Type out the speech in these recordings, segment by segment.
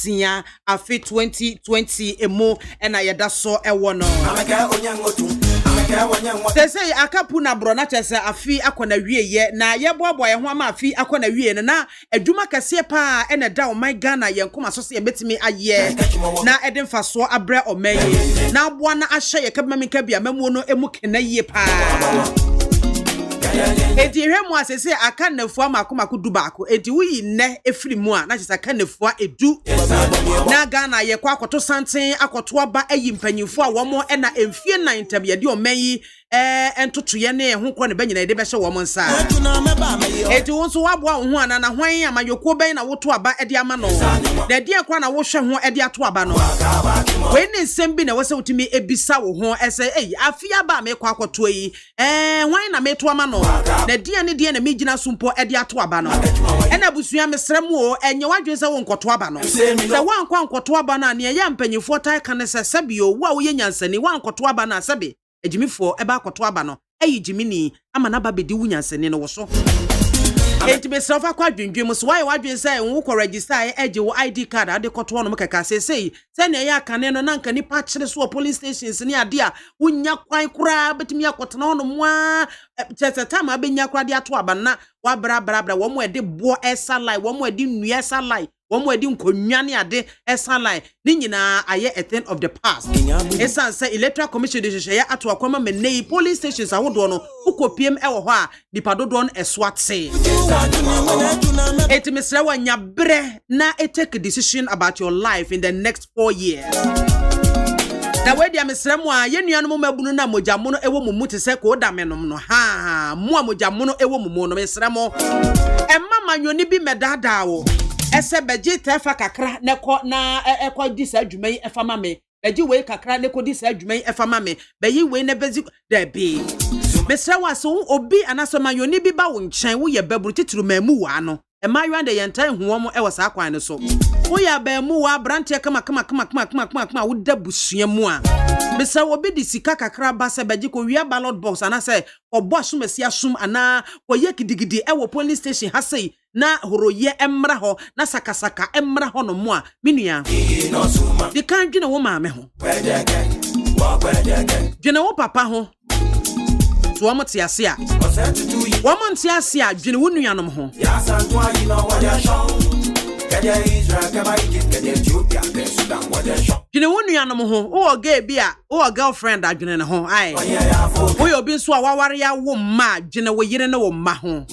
Esia afi 2020 emo ena yeda so ewo no say akapu na bro na chese afi akona wieye na yeboabo ye ho ama afi akona wieye na adwuma kase pa ena da o my Ghana yenkoma so se betimi aye na eden faso abre o maye na aboa na ahye ye kabamika bia mamu no emu kenaye pa edi hwemu asese aka nafu amakomako dubako edi wuyi ne efiri mu a na chese aka nafu edu na Ghana ye kwa akoto santen akoto aba ayi mpanyimfo a womo na emfie 9 tabiade o manyi entotoye ne ho kro ne banyina ede be hye womo nsa edi wonso waboa ho ana na hwan amayoko ben na woto aba ede ama no na ede akwa na wo hwe ho ede ato aba no we ne nsem bi na wose utimi ebisa wo ho ese afia ba me kwa akoto yi hwan na meto ama no na die ne die na megina sumpo ede ato aba no ena busua mesrem o enye wadwen se wo nkoto aba no se wankwa nkoto aba na ne ya mpanyifo tai kan se sabio wo a wo yenyansani wankoto aba na sabe ejimifo eba akoto aba no eyi jimini ama na babedi wunyansani no wo so enti be sofa kwa dwendwem so why wadwen say wo ko register eje wo ID card ade koto no mkaka se ne ya kane no nanka nipa kire so police stations ni ade a wunya kwan kura betimi akoto no no mwa chese time abenya kura de ato aba na wa bra wo mo ede bo esalai wo mo ede nua esalai wo mo ede nkonwane ade esalai ni nyina aye a thing of the past esan say electoral commission de hye ya ato akoma menei police stations awodo no ukopiem ewo ho a dipadodo no eswatse etimesre wanya bre na take a decision about your life in the next 4 years. Na we dia mesrem a yenuanom mabunu na mojamono ewo mumu te se ko da menom no ha mo mojamono ewo mumu no mesrem emma manwoni bi medada wo ese beje tefa kakra ne ko na ekwa di sa adwuma yi efa mame beje we kakra ne ko di sa adwuma yi efa mame beyi we ne bezi da bi mesrem aso obi anaso manwoni bi ba wo nchen wo ye baburu titru mamu wa no emaywa de yentan huomo ewo sa kwan ne so wo ya ba mu wa brantie kama wo da busua mu a mesa obi di sika kakra ba se beje ko wia ballot box ana se obo asumasi asum ana ko ye kidigidi ewo police station ha sei na horoye emra ho na sakasaka emra ho no mu a menua di kan dwene wo maame ho dwene wo papa ho so wo mtiase a wo mtiase a dwene wo nuanom ho dwene wo nuanom ho wo ga bi a wo girlfriend adwene ne ho ai wo yo bi nso a waware ya wo ma dwene wo yire ne wo ma ho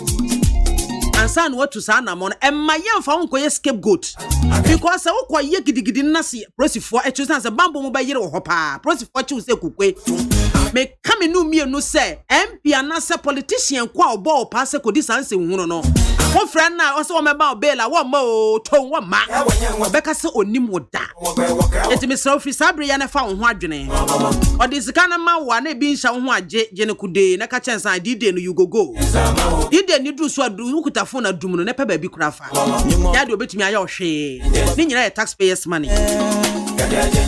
ansa no watu sa na mo emma yemfa wonko ye scapegoat because wo kwa ye gidigidi na se prosifo e chusa se bambo mo ba yire wo hopa prosifo chi se kukwe me kame no mienu se MP anase politician kwa obo pa se kodi sanse hunu no wo friend na o se wo meba obela wo ma o ton wo ma beka se onim wo da etimi se office abre ya na fa wo ho adwene odi sika na ma wa na bi nsha wo ho aje je ne kude na ka chensa dide no you go dide ni du so adu ukuta phone adum no na pa ba bi kura fa ya de obetimi aya ohwe ni nyina ye taxpayers money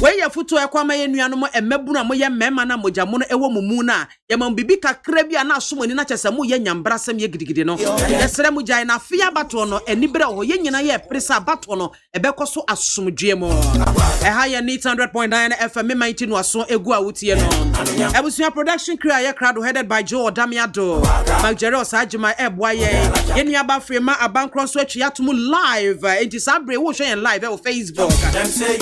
we ya futu ekwama ye nuanom emebunu a moye mema na mojamono ewo mumu na ye mam bibi kakra bi na asomoni na chese mu ye nyambrasem ye gidigidi no yesere mu jai na afia bato no enibere ho ye nyina ye presa bato no ebekoso asomdwe mo ha ye 100.9 FM mighty no aso egu awutie no ebusua production crew ye crowd headed by Joe Damiado Magjero Sajima eboa ye nuaba frema abankron so atwi atomu live enti sabre wo hwe live e Facebook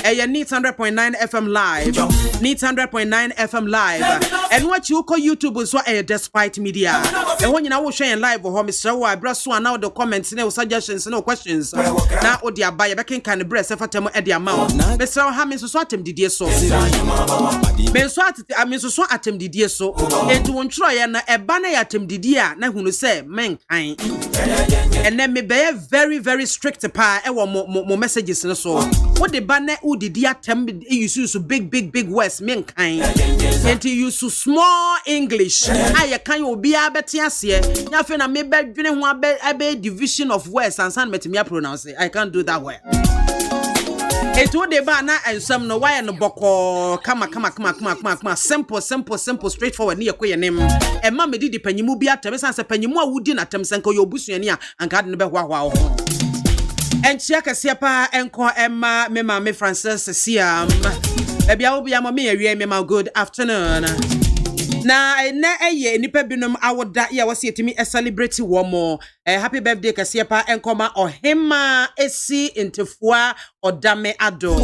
ye 100.9 FM live 100.9 FM live and what you call YouTube so despite media and when you now share live ho Mr. Wa braso na the comments no suggestions no questions na odi abaye bekin kan breast fatem e dia ma Mr. Ha me so atem didie so me so atem didie so enti won tro ye na eba na ya atem didie a na hunu se men kan and then me be very very strict pa e wo mo messages no so what the banner udidi atem you use big words men kan and you use small English I can obi abeti ase nya fe na me bedwene ho abe division of words and san metimi pronounce I can't do that well eto de ba na ensam no why no boko kama simple straightforward ne yekoye nem e ma medidi panyimu bi atem san se panyimu a wudi na tem sanka yo busuani a anka de ne be hwahwa ho Enchia kasia pa enko Emma me MAAME Francis Siam. Ebia obi amami ewie me ma good afternoon. Na eye nipa binom awoda ya wase etimi celebrate wo mo. Happy birthday kasia pa enkoma ohema esi intefua odame ado.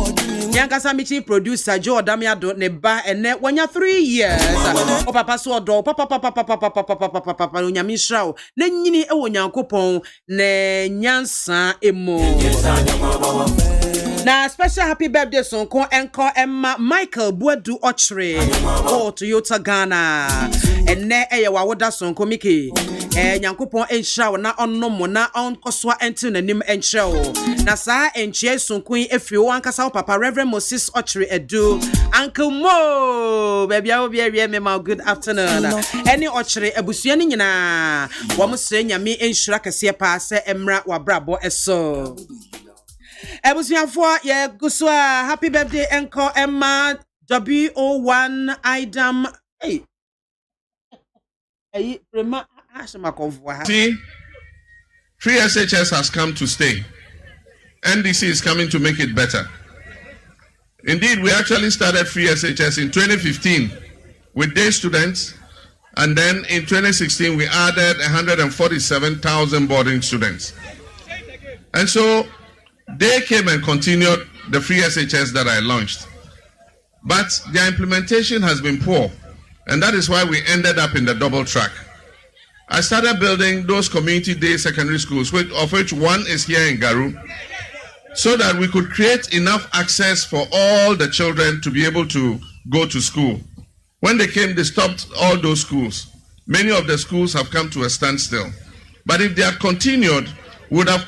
Yankasa michi producer Jo odame ado ne ba ene wanya 3 years. O papa so odo papa onyame hrawo. Na nyini e wo Nyankopon ne nyansa emo. Na special happy birthday song ko enko Emma Michael Buadu Ochre o Toyota Ghana. Enne eye wawoda song ko Miki. Nyankopon enhrawo na onnom na onkoswa enti nanim enhrawo. Na saa enchie sonkun efiri wo ankasa papa Reverend Moses Ochre Edu. Uncle Mo baby I will be here me ma good afternoon. Any Ochre abusua ni nyina wo mo sre nyame enhira kase pa se emra wabrabo eso. Ebusiafo ye guswa happy birthday enko Emma WO1 Idam hey Rema Ashmakovwa. See, free SHS has come to stay. NDC is coming to make it better. Indeed, we actually started free SHS in 2015 with day students, and then in 2016 we added 147,000 boarding students. And so they came and continued the free SHS that I launched. But their implementation has been poor, and that is why we ended up in the double track. I started building those community day secondary schools, of which one is here in Garu, so that we could create enough access for all the children to be able to go to school. When they came, they stopped all those schools. Many of the schools have come to a standstill. But if they had continued, we would have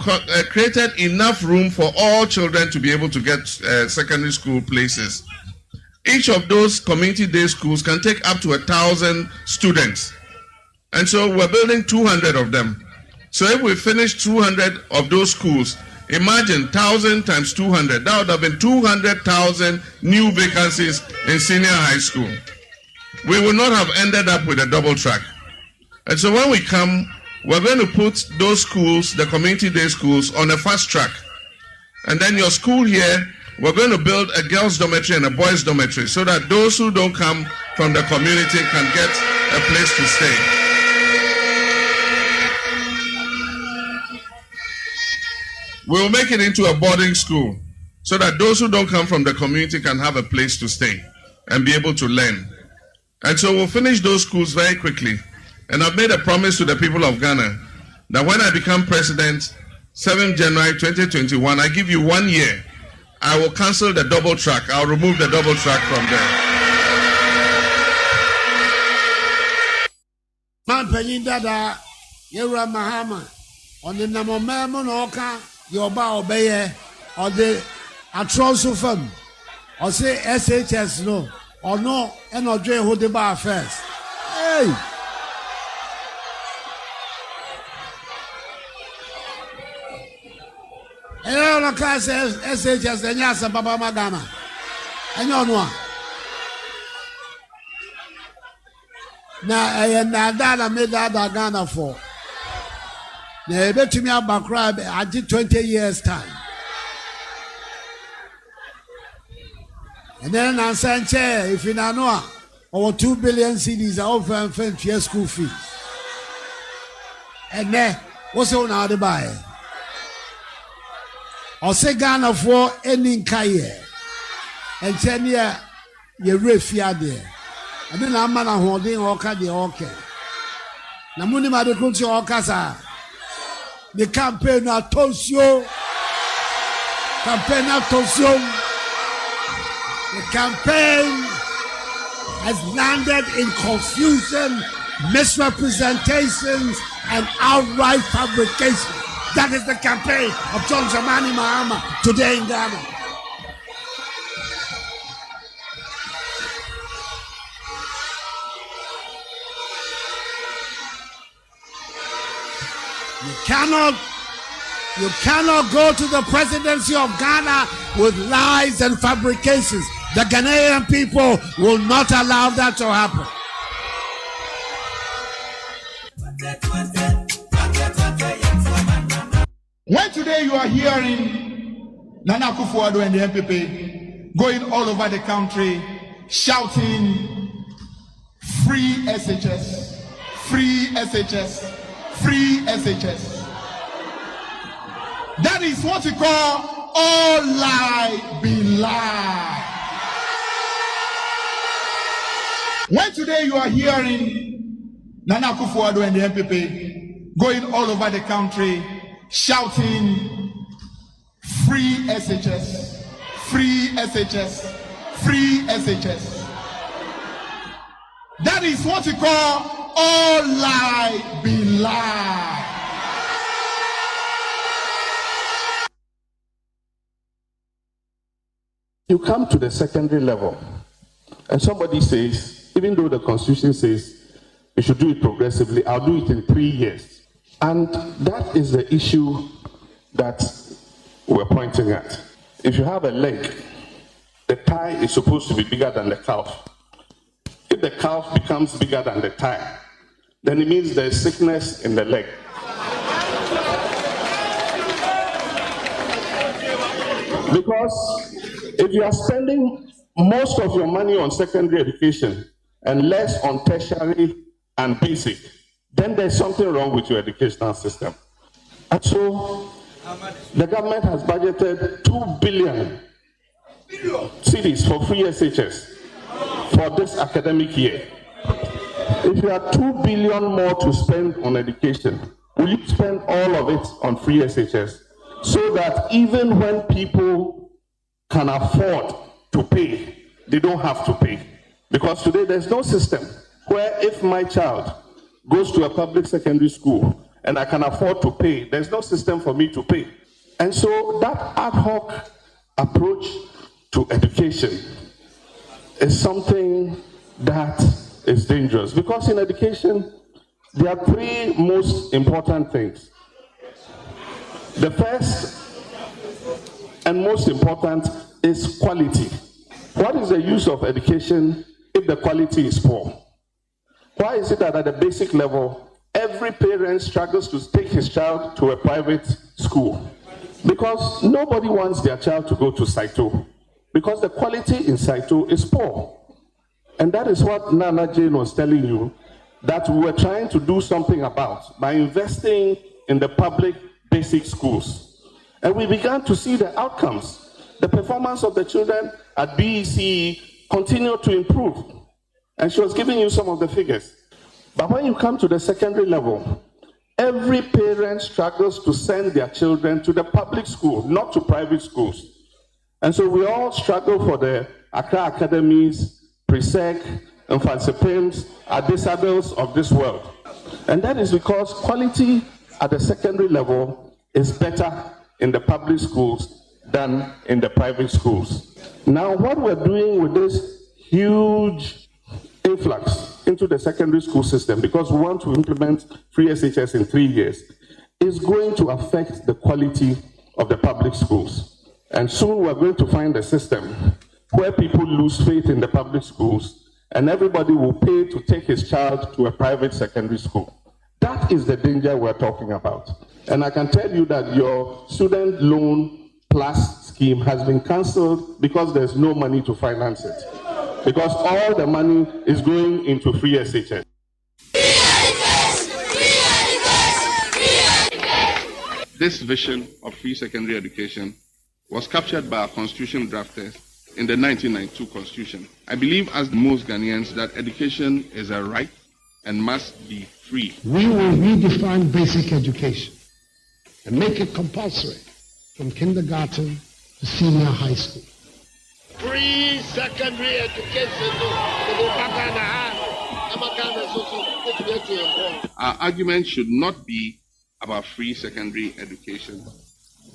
created enough room for all children to be able to get secondary school places. Each of those community day schools can take up to 1,000 students. And so we're building 200 of them. So if we finish 200 of those schools, imagine 1,000 times 200. That would have been 200,000 new vacancies in senior high school. We will not have ended up with a double track. And so when we come, we're going to put those schools, the community day schools, on a fast track. And then your school here, we're going to build a girls' dormitory and a boys' dormitory so that those who don't come from the community can get a place to stay. We will make it into a boarding school so that those who don't come from the community can have a place to stay and be able to learn. And so we'll finish those schools very quickly. And I've made a promise to the people of Ghana that when I become president, 7th January 2021, I give you 1 year. I will cancel the double track. I'll remove the double track from there. Man penyin dada yewra mahama on the namomemo no oka yoba obeye on the atroso fam or say SHS no or no and odwe who the bar first. Hey, eh no ka SHS enya sa baba magana enya ono na na dada me dada Ghana for na ebetumi abakra agi 20 years time and then Sanche if you know over 2 billion cedis are often for school fees and then what's on how to buy or say Ghana for any kaye and 10 year you refia there and then I'm not holding oka the okay na muni madukunti oka sa the campaign attention the campaign has landed in confusion, misrepresentations and outright fabrication. That is the campaign of John Dramani Mahama today in Ghana. You cannot go to the presidency of Ghana with lies and fabrications. The Ghanaian people will not allow that to happen. When today you are hearing Nana Akufo-Addo and the MPP going all over the country shouting free SHS, free SHS, free SHS. That is what we call all lie be lie. When today you are hearing Nana Akufo-Addo and the MPP going all over the country shouting free SHS, free SHS, free SHS. That is what we call all lie be lie. You come to the secondary level and somebody says, even though the constitution says you should do it progressively, I'll do it in 3 years. And that is the issue that we're pointing at. If you have a leg, the thigh is supposed to be bigger than the calf. If the calf becomes bigger than the thigh, then it means there's sickness in the leg. Because if you are spending most of your money on secondary education and less on tertiary and basic, then there's something wrong with your educational system. And so the government has budgeted 2 billion cedis for free SHS for this academic year. If you have 2 billion more to spend on education, will you spend all of it on free SHS so that even when people can afford to pay, they don't have to pay? Because today there's no system where if my child goes to a public secondary school and I can afford to pay, there's no system for me to pay. And so that ad hoc approach to education is something that is dangerous. Because in education, there are 3 most important things. The first and most important is quality. What is the use of education if the quality is poor? Why is it that at the basic level, every parent struggles to take his child to a private school? Because nobody wants their child to go to Saito, because the quality in Saito is poor. And that is what Nana Jane was telling you, that we were trying to do something about by investing in the public basic schools. And we began to see the outcomes. The performance of the children at BECE continued to improve. And she was giving you some of the figures. But when you come to the secondary level, every parent struggles to send their children to the public school, not to private schools. And so we all struggle for the Accra Academies, Presec, and Fansipims, Adesabels of this world. And that is because quality at the secondary level is better in the public schools than in the private schools. Now, what we're doing with this huge influx into the secondary school system, because we want to implement free SHS in 3 years, is going to affect the quality of the public schools. And soon we're going to find a system where people lose faith in the public schools and everybody will pay to take his child to a private secondary school. That is the danger we're talking about. And I can tell you that your student loan plus scheme has been cancelled because there's no money to finance it. Because all the money is going into free SHS. This vision of free secondary education was captured by our constitution drafters in the 1992 Constitution. I believe, as most Ghanaians, that education is a right and must be free. We will redefine basic education and make it compulsory from kindergarten to senior high school. Free secondary education. Our argument should not be about free secondary education.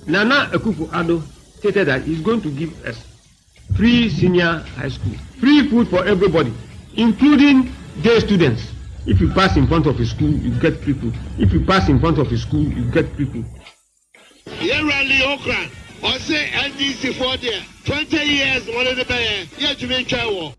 Nana Akufo-Addo stated that he's going to give us free senior high school, free food for everybody, including day students. If you pass in front of a school, you get free food. If you pass in front of a school, you get free food. Rally Okra, or say NDC for there, 20 years, one of the bear, yet to make travel.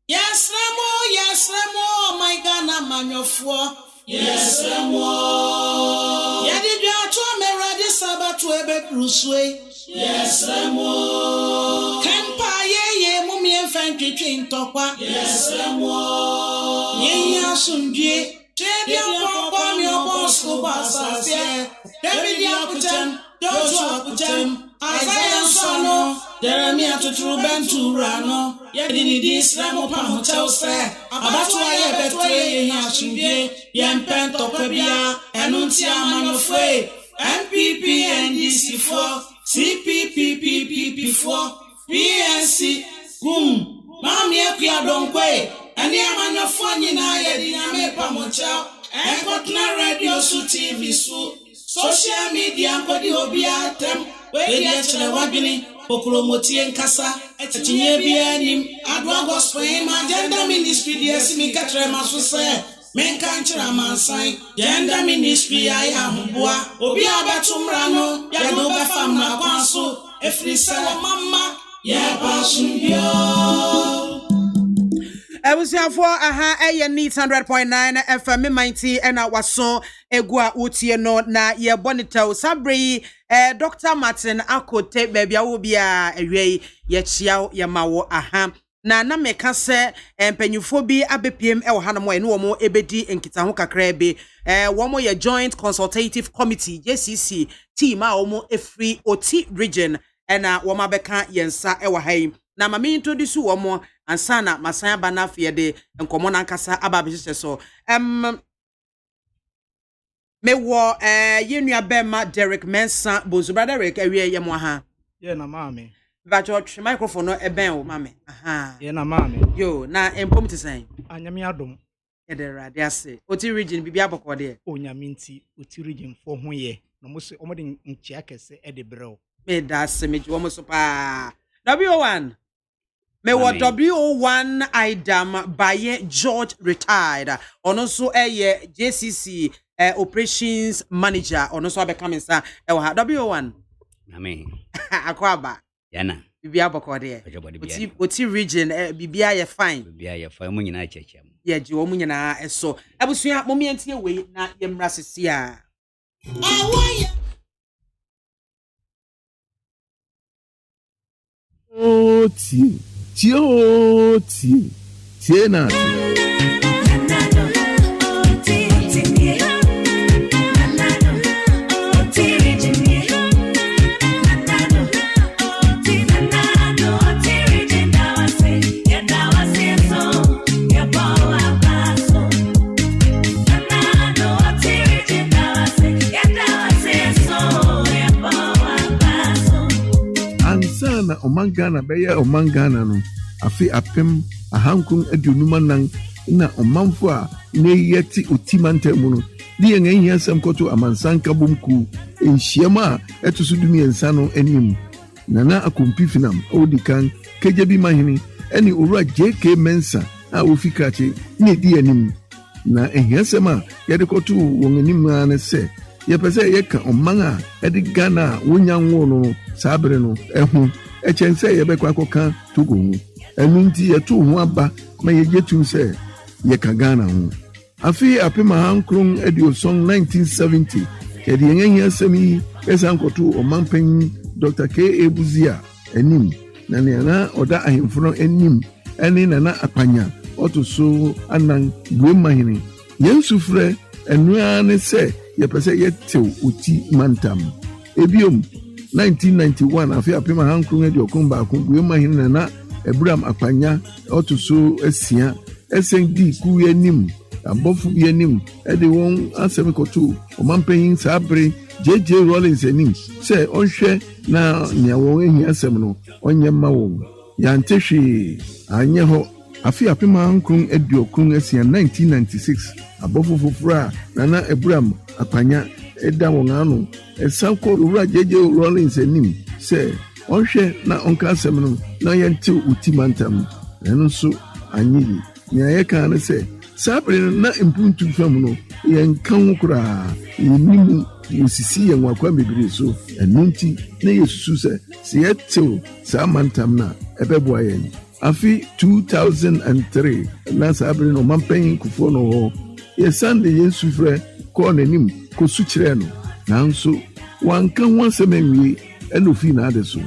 Yes, Remo, my Ghana man of war. Yes, mo. Yadi dia to me ready sabato ebe kruswe. Yes, mo. Kempa ye mumi enfan twetwe ntokwa. Yes, mo. Ye asundie. Dia papa mi obosko basase. David yakutem, Joshua kutem. Isaiah Sano, Jeremiah to True Benturano, Yadini Disramo Pamotel say, Abatua Betway, Yashunde, Yampen Topabia, Annuncia Manofre, MPP and DC4, CPPPP4, PNC, Mammy Akia Donkwe, and Yamana Fonina Yadina Pamotel, and Kotna Radio Su TV Su, social media, Kodi Obiatem. We ya chere wagini pokromoti enkasa etinye bia nim adwa gospel gender ministry dey simi katre maso se menka nchira mansan gender ministry ai ahoboa obi abetumra no ya do be fam na kwanso efri se mama ya basumbio Ebusiafo aha eye neat 100.9 FM mighty ena waso egua utie no na ye bonita sabre Dr. Martin Akote baby awobia ewe ye chia ye mawo aha na meka se mpanyufo bi abepiem e wo hanamo ene wo mo ebedi enkita ho kakra be wo mo ye joint consultative committee JCC team a wo mo efri oti region ena wo mabeka yensa e wo hai na mama introduce wo mo ansana masanya bana fiede enkomo na nkasa ababehye so me wo yenua bema Derek Mensa bozu brother Derek awie ye mo ha ye na maame ba jo microphone no eben o maame aha ye na maame yo na empom tisan anyame adom ye de rade ase oti region bibia abokode onyame nti oti region fo ho ye na mo se omode nchia kese e de brew me da se me wo mo so pa W1 me wo W1 Idam Baye George retired ono so eye JCC operations manager ono so abeka sa e wo ha W1 amen akwaba yana bibia abokode oti region bibia ye fine mu nyina checham ye ji wo mu nyina eso abusua momientie we na ye mra sesi a tie na na omangana beya omangana no afi apem ahankun adunuma nan na omanfo a ne yeti otimantamu no di en ehia sam koto amansanka bomku enhiama etosudumi ensa no anim nana akompifinam odikan kejebi mahini eni owura JK Mensa a ofikache ne di anim na ehia sam a yede koto won anim na se ye pese ye ka omanga edi Ghana wonyanwo no sabre no ehu echense ye bekwa koka togo hu enu nti ye to hu aba ma ye jetu se ye ka Ghana hu afi apema hankron edio song 1970 ye de yenye semi esankoto omampan Dr. K Ebuzia enim na na oda ahemfro enim eni na apanya otoso anan buemahini yensufre enua ne se ye pese ye tew oti mantam ebiom 1991 afi apema hankron edi okumba akumbu mahina na Abraham Akpanya otuso asia SND ku yanim abofu yanim edi won asemikoto omampanyin sabre JJ Rollins anim se onhwe na nia won ehi asem no onyema won yantehwe anye ho afi apema hankron edi okun asia 1996 abofu fofura na Abraham Akpanya eda won anu esanko ura JJ Rollins anim se onhwe na onka asem no na yente utimantam eno so anyi ni ayeka na se sabre na impuntu fam no yenkan kura yinimu usisi yenwa kwa bebire so enunti na yesusu se yete samantam na ebeboa yen afi 2003 na sabre no mampan kufo no ye Sunday yen sufre ko nanim ko su kire no nanso wanka ho asem anwie eno fi na adeso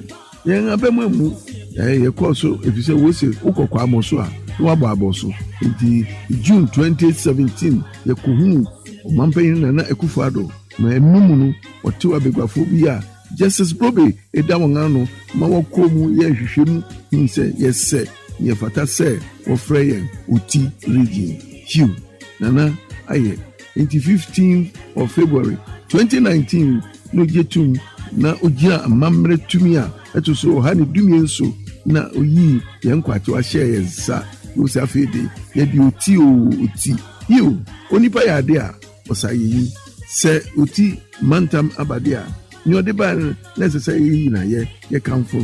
yen abemamu ye ko so efise wo se ukokwa amoso a no aboso nti June 2017 ye ko hu omampanyin na Akufo-Addo ma enum no otewa begwafo bi a Justice Brobe edawongano ma wakomu ye hwehwemu nse yese ye fata se ofreyen Oti region Hugh nana aye 15th of February 2019 no jetum na ogia amamre tumi a etoso ha ne dumie nso na oyi ye nkwato a share yensa no se afede ye di oti Hugh onipa ya de a osayi se Oti mantam abade a ni ode ba necessary na ye kamfo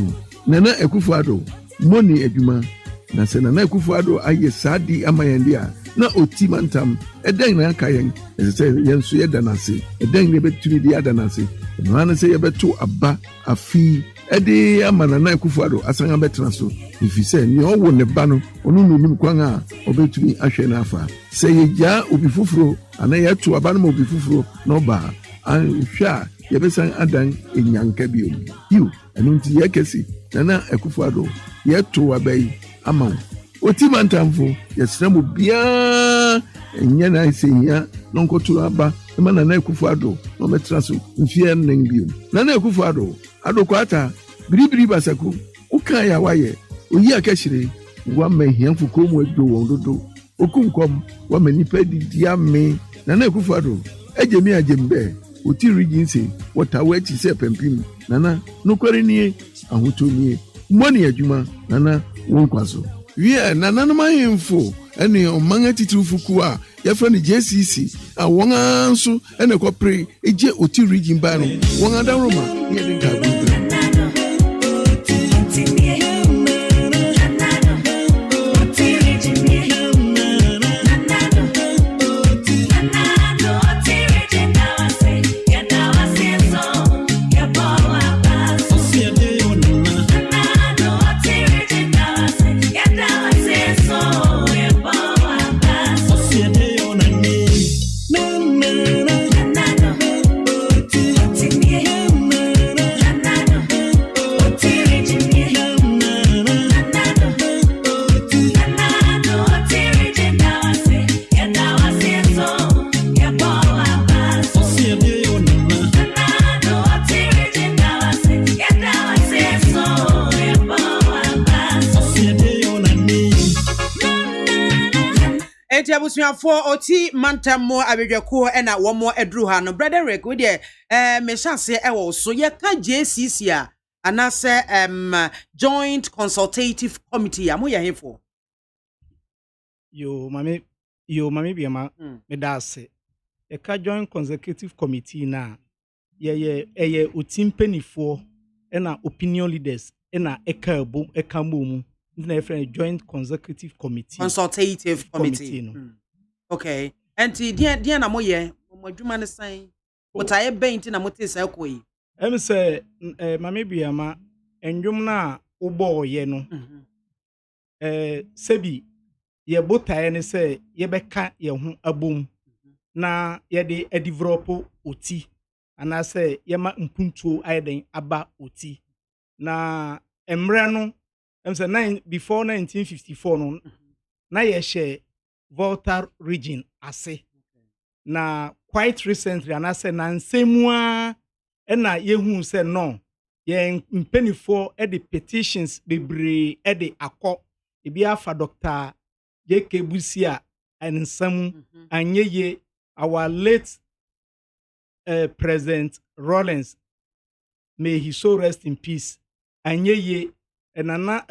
nana Akufo-Addo money adwuma na se nana Akufo-Addo aye sadi amayende a na Oti mantam eden na kayen necessary yenso ye danase eden ne betumi di adanase no ana se ye beto aba afi ede amana na Akufo-Addo asanga betena so ifise ni owo ne ba no onu nunum kwan a obetumi ahwe na afa se ye ja obi fufuro ana ye to aba no obi fufuro no ba ahwa ye besan adan enyanka bi o you enunti ye kesi nana Akufo-Addo ye to abai ama Oti mantamfo ye sramo bia enye na isenya nonkoto aba ema nana Akufo-Addo no metra so mfie nnen bi o nana Akufo-Addo adokwata biribiri basaku uka ya waye oyi akashire wa mehianfo komu adwo won dodo okunkom wa manipa diame nana Akufo-Addo ejemi ajembe Oti region se watawe ti se pempim nana nokware nie ahotonie moni adwuma nana wonkwaso wie nana no mahemfo ene omanga titufuku a yefra ni JCC a won anso ene kopre eje Oti region ba no won adaroma ye den ka bi for Oti mantamo abedwako ena womo edru ha no brother Rick we de me chance e so ye ka JCC a anase joint consultative committee amu ye hefo yo mami BIAMAH me da se ye ka joint consecutive committee na ye Oti mpanifo ena opinion leaders ena eka mu na friend joint consecutive committee consultative committee no. Okay and dia na moye modwuma ne san wotaye benti na motese akoyi em say mami BIAMAH endwum na ubo ye no sebi ye botaye ne say ye beka ye ho abom na ye de develop Oti ana say ye ma mpuntuo ayeden aba Oti na emre no em say before 1954 no na ye share Volta region ase na quite recently and I say na nsemua na yehu say no ye mpenifo the petitions bebre the akọ ebi afa Dr. JK Busia and nsam anyeye our late President Rollins, may he so rest in peace, anyeye enana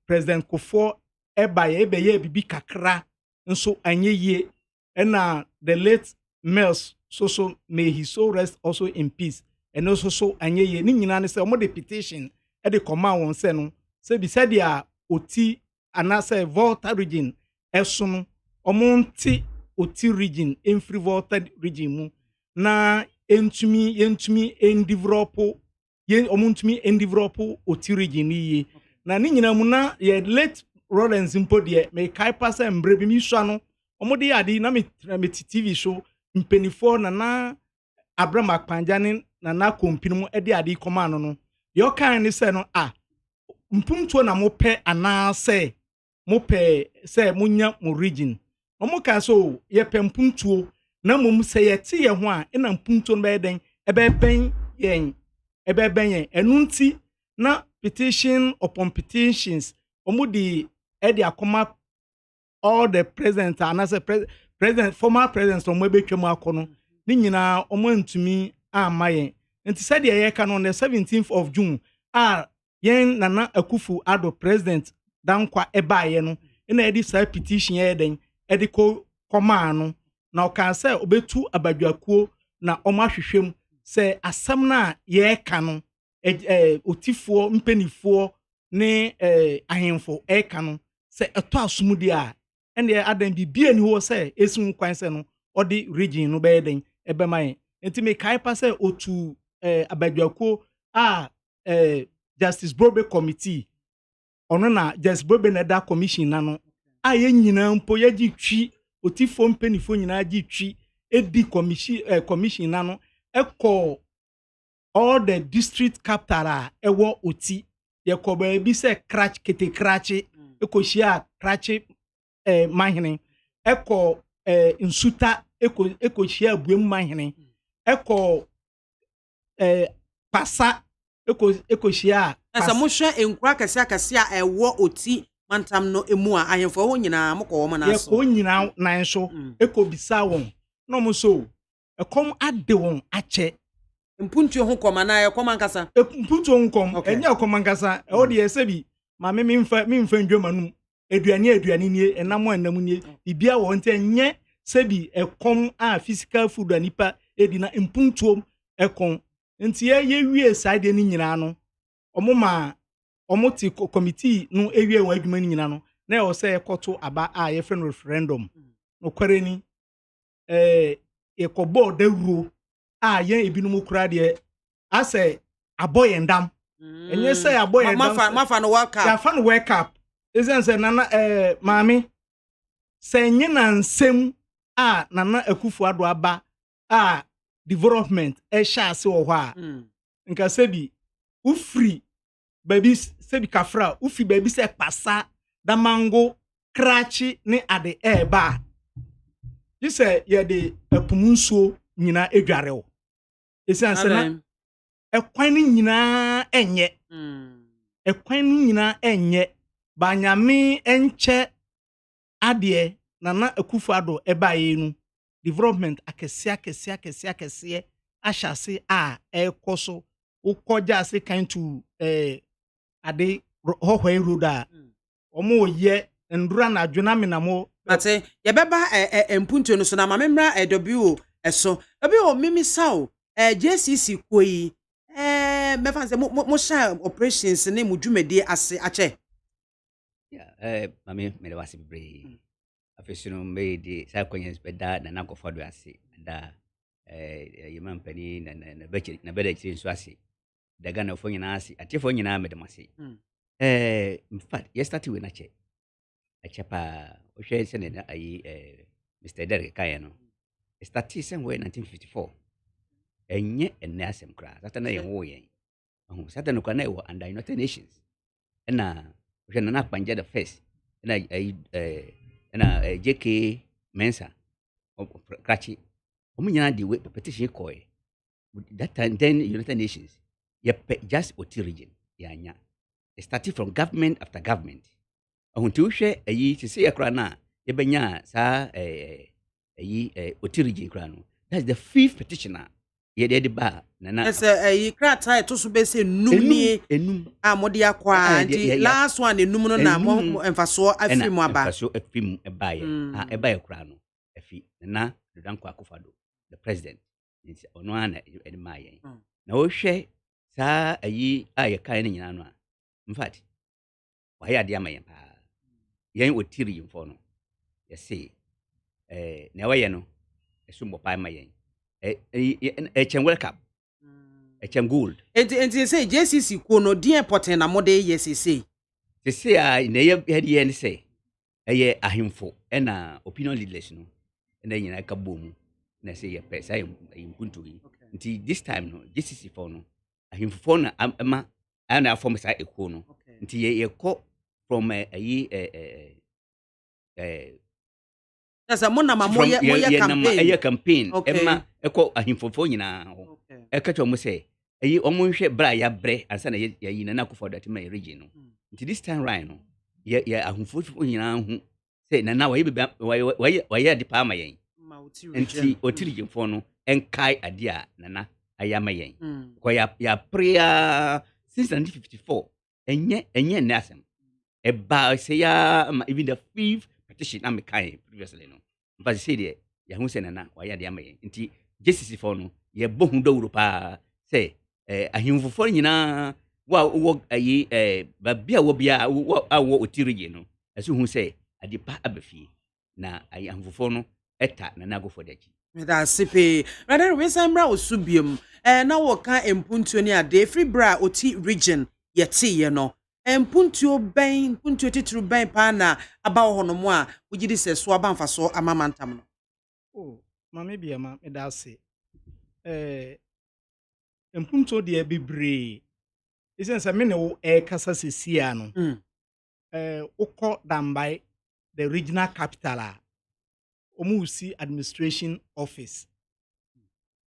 President Kofo Ebeye bibi kakra nso anyeye ena the late Mills so may he so rest also in peace and also so anyeye ni nyina ne say omo the petition e de command won say no say bi say dia Oti anase Volta region eso no omo nti Oti region free Volta region mu na entumi endevelop omo ntumi endevelop Oti region ni na ni nyina mu na ye late Rollins mpo de me kai pass embre bi mi sua no omode ade na me TV show mpenifo na Abraham Akpanjane na kompinu de ade koma no yo kan ni se no mpuntuo na mopɛ anaasɛ mopɛ sɛ munya mo region omo ka so ye pɛ mpuntuo na mom sɛ yɛte yɛ ho a ina mpuntuo no bɛyɛ den ɛbɛbɛn yɛn ɛnunti na petition upon petitions omo di akoma all the president anaasɛ president former president omo betwam akɔ ni nyina omo ntumi amaye nti said ye ka no on the 17th of June yen Nana Akufo Addo president dankwa ebaye no na edi sa petition ye den edi ko koma no na okan se obetu abadwakuo na omo ahwehwem se asem na ye ka no otifo mpenifo ne ahemfo ka no se eto asumudi a ene adan bibia ni ho se esun kwan se no odi region no be den ebemaye enti me kai pa se otu abadwakuo Justice Brobe Committee ono na Justice Brobe na da commission na no ye nyina mpo ye gi twi otifo mpenifo nyina gi twi edi commission na no ekọ all the district capital ewo oti ye ko ba bi se krach kete krachi ekohia krachi mahene ekọ nsuta ekohia buem mahene ekọ pasa ekohia asa mo hwe enkura kase a ewo oti mantam no emu a ahemfo ho nyina mokọ wo na so ye ko nyina nan so ekobisa won no mo so ekom ade won ache mpuntu ho koma na ye koma nkasa mpuntu ho kom enya koma nkasa e ode ye sebi ma me mfa ndwoma num aduane nie enam nie bibia wo nte nye sebi ekom physical food anipa edina mpuntu ekon nti ye wie side ni nyina no omoti committee no ewie won adwuma ni nyina no na e wo se ekoto aba ye friend referendum no kware ni ekobo dawuro ye ebinum kura de ase aboyendam enye se aboyendam mafa no world cup ya fa no world cup isen se nana maame se nye na nsem Nana Akufo Addo aba development sha ase wo ho a nka sebi ufri baby sebi kafra ufi baby se pasa da mango krachi ne ade eba dise ye de apumunsuo nyina edware wo esen se na ekwan ni nyina enye ekwan ni nyina enye banyame enche ade Nana Akufo Addo eba yenu development akese ashase ekoso ukoja ase kan to ade hohwe road omo ye ndura na adwena menamo ate ye beba empuntu no so na mamemra EW eso ebi mimi saw JCC koyi mefa se mo sha operations ne mo dwumadi ase ache mami me wasi bre afesuno made sakwanyes beda na akofado ase da yemampani na beche na beda chiri nso ase daga na ofo nyina ase atefo nyina medemase in fact yesterday we na che achepa o hwe se na ayi Mr. Derek Kaya no started somewhere 1954 enye enne asem kra sata na yenwo yen sata no kwa na ewo under United Nations na hwe na Akpanja the first na ayi na JK Mensa krachi omunyana di we petition koy that time then United Nations just oti region yanya it started from government after government ohunti uhwe ayi sisi yakra na yebenya sa ayi oti region kra no that's the fifth petitioner ye de ba na yes ayi krata to so be say enum amode akwa ndi last one enum no na mo emfaso afimu aba emfaso afimu ebaye ebaye kra no afi na Danko Akufo Addo the president nti ono ana edima yen na wo hwe sa ayi ayekan ni nyina no a in fact wa ya de amayen pa yen otiri info no yesi na wa ye no esumbo pa amayen echem world cup echem gold enti say JCC ko no die important na mode yesese sese a na ye hede ye ni say ɛyɛ ahemfo ɛna opinion leaders no ɛna nyina ka bom na sɛ yɛ pɛ sɛ mpuntu yi nti this time no GCC for no ahemfo no ama ana form sa eko no nti yɛ kɔ from Yes, amona mamoye campaign. Ɛyɛ campaign ɛma ɛkɔ ahemfo nyina ho ɛka kyɛ mo sɛ ɔmo nhwɛ bra ya brɛ ansa na yɛ Nana Akufo-Addo atima region no nti this time right no yɛ ahemfo nyina ho sɛ Nana wɔyɛ de pa ama yɛn nti otiri fo no enkai ade a Nana ayama yɛn kɔ ya prayer since 1954 enye nasem eba say ya even the fifth petition am kai previously no but say there ya hu say Nana wɔyɛ de ama yɛn nti GCC for no ye bohu dawuro pa say ahemfo nyina wo ayi ba bia wo bia wo otiri je no ɛso hu say ade pa abafie na ahemfo no eta Nana Akufo-Addo achi da sipe rather we sambra osubium na wo ka empuntuo ni ade free bra oti region yete ye no empuntuo titru ben pa na aba ho no mo a wogidi se so aba mfa so amamantam no mama BIAMAH me da se empuntuo de bebre isen se me ne wo kasa sesia no ukọ Dambai the regional capital Omusi administration office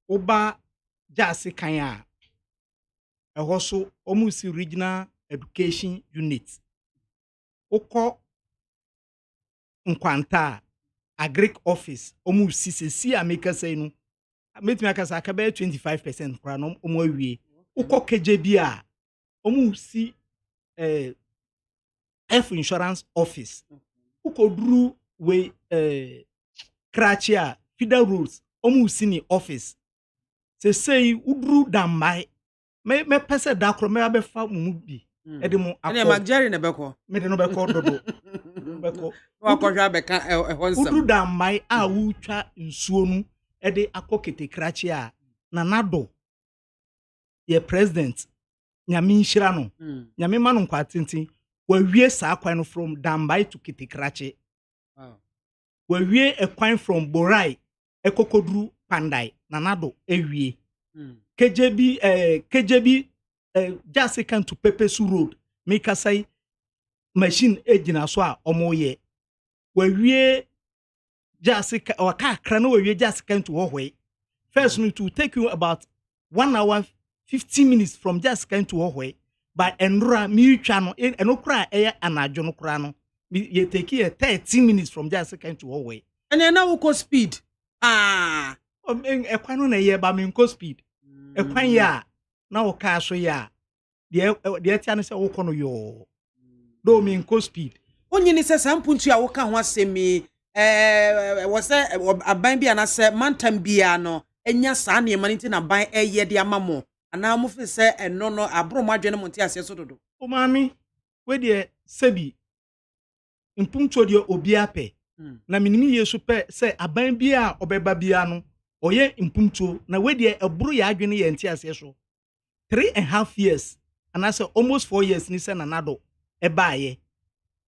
oba jase kan a ɛhɔ so Omusi regional education unit ukọ Nkwanta agric office Omusi sesi ameka say no metimi akasa aka be 25% kra no omo awie ukọ KJB a Omusi F insurance office ukọ duru we Krachia Fidel Rules Omusi ni office say udru Dambai me pese da kro me abefa mumu bi e de mu akọ Magjerry na beko me de no beko dodo beko wakọhwa beka ehọ nsam udru Dambai a wutwa nsuo nu e de akọ kete Krachia na nado ye president nyame nhira no nyame ma no nkwa tenten wa wie saa kwan no from Dambai to kete Krachi wawie ekwan from Borai ekokodru Pandai nanado ewie KJB just second to Pepesu road make say machine ejina so a omoye wawie just waka kra no wawie just second to Hohwe first no to take you about 1 hour 15 minutes from just second to Hohwe by enra mi twa no enokra eye anajo no kra no you take here 13 minutes from just second to Hohwe and now we go speed ekwan no na ye ba me go speed ekwan ya na wo ka so ya de tia no se wo kono yo do me go speed onye ni se sampuntu a wo ka ho asemi wo se aban bia na se mantam bia no enya saa ne maniti na ban eye de amamo ana mo fi se eno no abro mo adwene mo ntia se so dodo o mami we de sebi impunto de obi ape na minimi yesu pe se aban bia obeba bia no oye impunto na we de eburu ya adwene ye ntia se so 3.5 years and I say almost 4 years ni se na nado ebaaye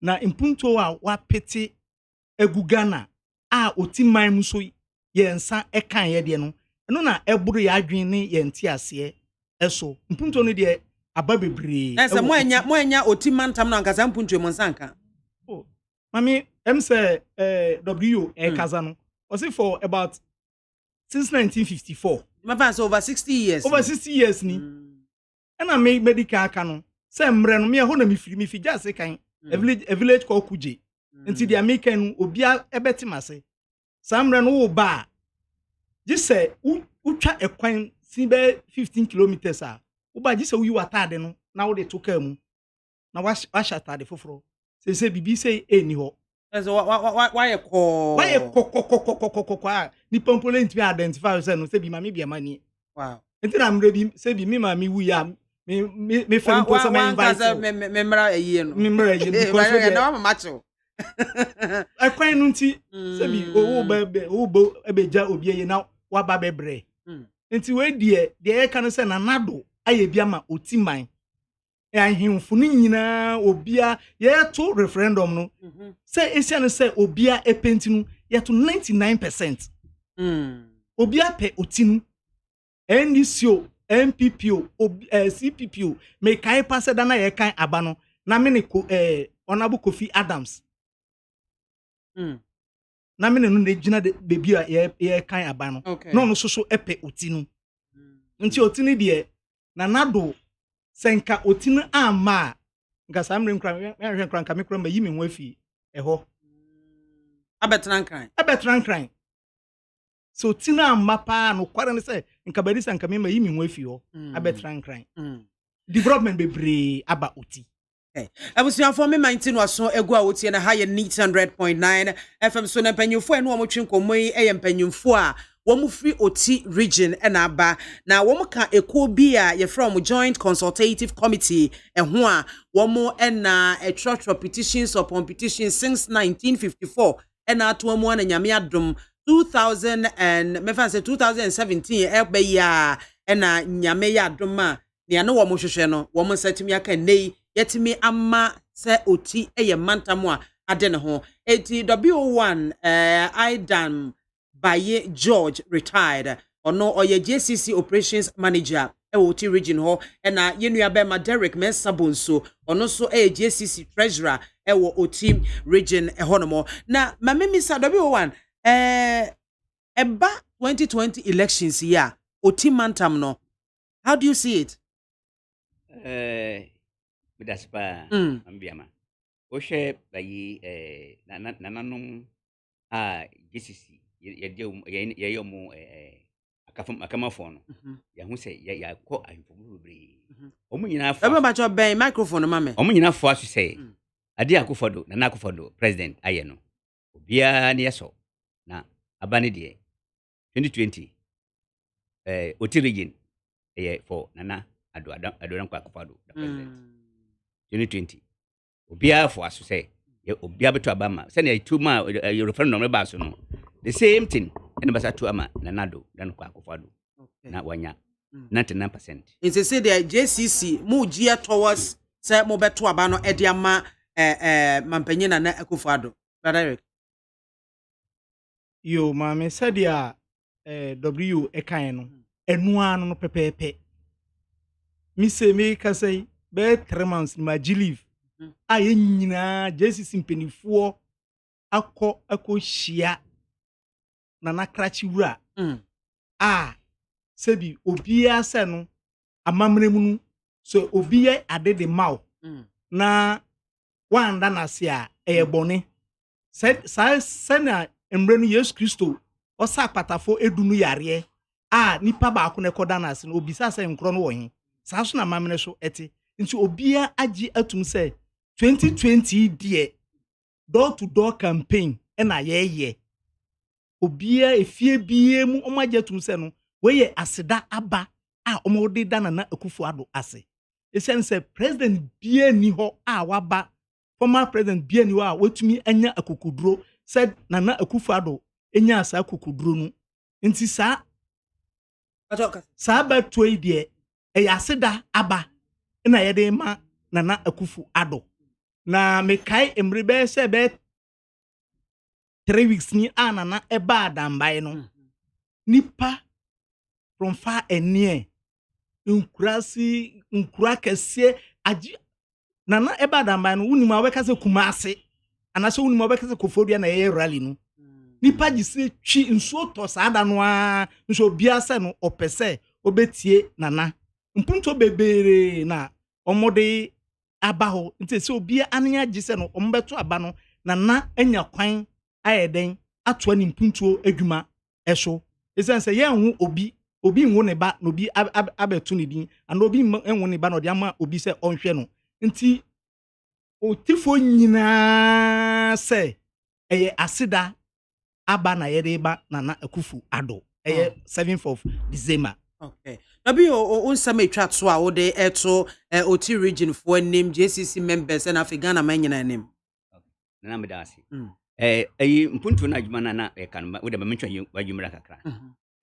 na impunto a wa peti egugana a otiman mu so ye nsa ekan ye de no eno na eburu ya adwene ye ntia se eso impunto no de aba bebre na se mo anya otimantam na nkasa impunto mo nsa nka mami say W kaza no o say for about since 1954 my fans over 60 years over 60 years ni na me medical aka no say mre no me ho na me fi just kan a village called Kuje nti dia American obia ebetimase samre no wo ba gise utwa ekwan sibe 15 kilometers a wo ba gise wi watade no na wo de toka mu na wa shatade foforo se bibi say eni ho so why ko ni pompole ntwi identify say no say bi mama BIAMAH ni wow nti na mre bi say bi mi mama wu ya me fa mpo say me invite me mra eyi no me mra eyi because na mama macho ekwan no nti say bi wo bo ebeja obi eyi na wa ba bebre nti we die e ka no say na nado aye BIAMAH otiman ahemfo no nyinaa obia yeto referendum no say esiane say obia epenti no yeto 99%. Obia pe otinu NDCO MPPO CPPO me kai passe dana ye kan aba no na me ne Honorable Kofi Adams na me ne no de gina de bebi a ye kan aba no no so epe otinu nti otinu de na nado senka otinu ama nga samre nkran nka me kra ma yimi ho afi eho abetran kran so otinu ama pa no kware ne se nka bari senka me ma yimi ho afi ho abetran kran development bebre aba oti. Abusuafo me 19 waso egu a wotie na high neat 100.9 FM so na panyumfo eno wo twen komo yi panyumfo a wo mu free oti region na aba na wo mu ka eko bi a ye from joint consultative committee ho a wo mu na trotro petitions upon petitions since 1954 na to mu na nyame adom 2017 be ya na nyame ya adom a ne no wo mu hwehwe no wo mu satimi aka nei yetimi ama se oti eye mantam a ade ne ho eti W1 Idam Baye George retired ono oye JCC operations manager oti region ho na yenua be ma Derek Mensabonso ono so JCC treasurer ewo oti region honomo na mamemisa W1 eba 2020 elections ya oti mantam no, how do you see it? Bidaspa ambiama oshe bayi nananum GCC yeyomu akamafo no ya hu se ya ko ahemfo bebre omu nyina afo ebe ba cho ben microphone mame omu nyina afo aso se ade akufado na akufado president aye no obia ne yeso na abane de 2020 oti region for nana adoran kwa akufado the president 2020 obia for aso say obia beto abama say na tuma referendum no ba so no the same thing and basa to ama na nado dan kwa akufado na wanya 99%. In say the JCC mu gia towards say mo beto aba no e de ama mampanyi na akufado. Brother yo mame sadia W ekan no enu anu no pepepe mi se me ka say be 3 months ma leave aye nyina JCC mpenifuo akọ hia na nakrachi wura sebi obia se no amamremu nu so obia ade de maw na wanda na se a eyebone se na emre nu Yesu Kristo osa patafo edunu yare nipa ba akọ na ekoda na se no obisa se nkro no wo hin sa so na mamre so eti nti obia agi atum se 2020 die door to door campaign na ye obia efie bie mu omaje atum se no we ye aseda aba omode da na Akufo-Addo ase esen se president bie ni ho waba former president bie ni ho wetumi anya akokuduro said Nana Akufo-Addo enya asa akokuduro nu nti sa ba toy die aseda aba na ye de ma Nana Akufo-Addo na mekai emrebe se be 3 weeks ni Nana eba adambai no nipa from far and near nkura kese agi Nana eba adambai no unima we kase Kumase anaso unima we kase Koforia na ye rally no nipa gise twi nso to sada no nso bia se no opese obetie Nana mpunto bebere na omode abaho nti se obia anya gise no ombeto aba no Nana anya kwan ayeden atwa ni mpunto adwuma eso esense ye hu obi nwo ne ba no bi abeto ne din and obi nwo ne ba no de ama obi se onhwe no nti otifo nyina se eye asida aba na yede ba Nana Akufo-Addo 7th of December. Okay. Nabi onsama etwa to a wo de eto oti region for name JCC members and Afghana man nyina name. Na me da ase. Ayi mpuntu na adwuma na kan wo de me ntwa adwumra kakra.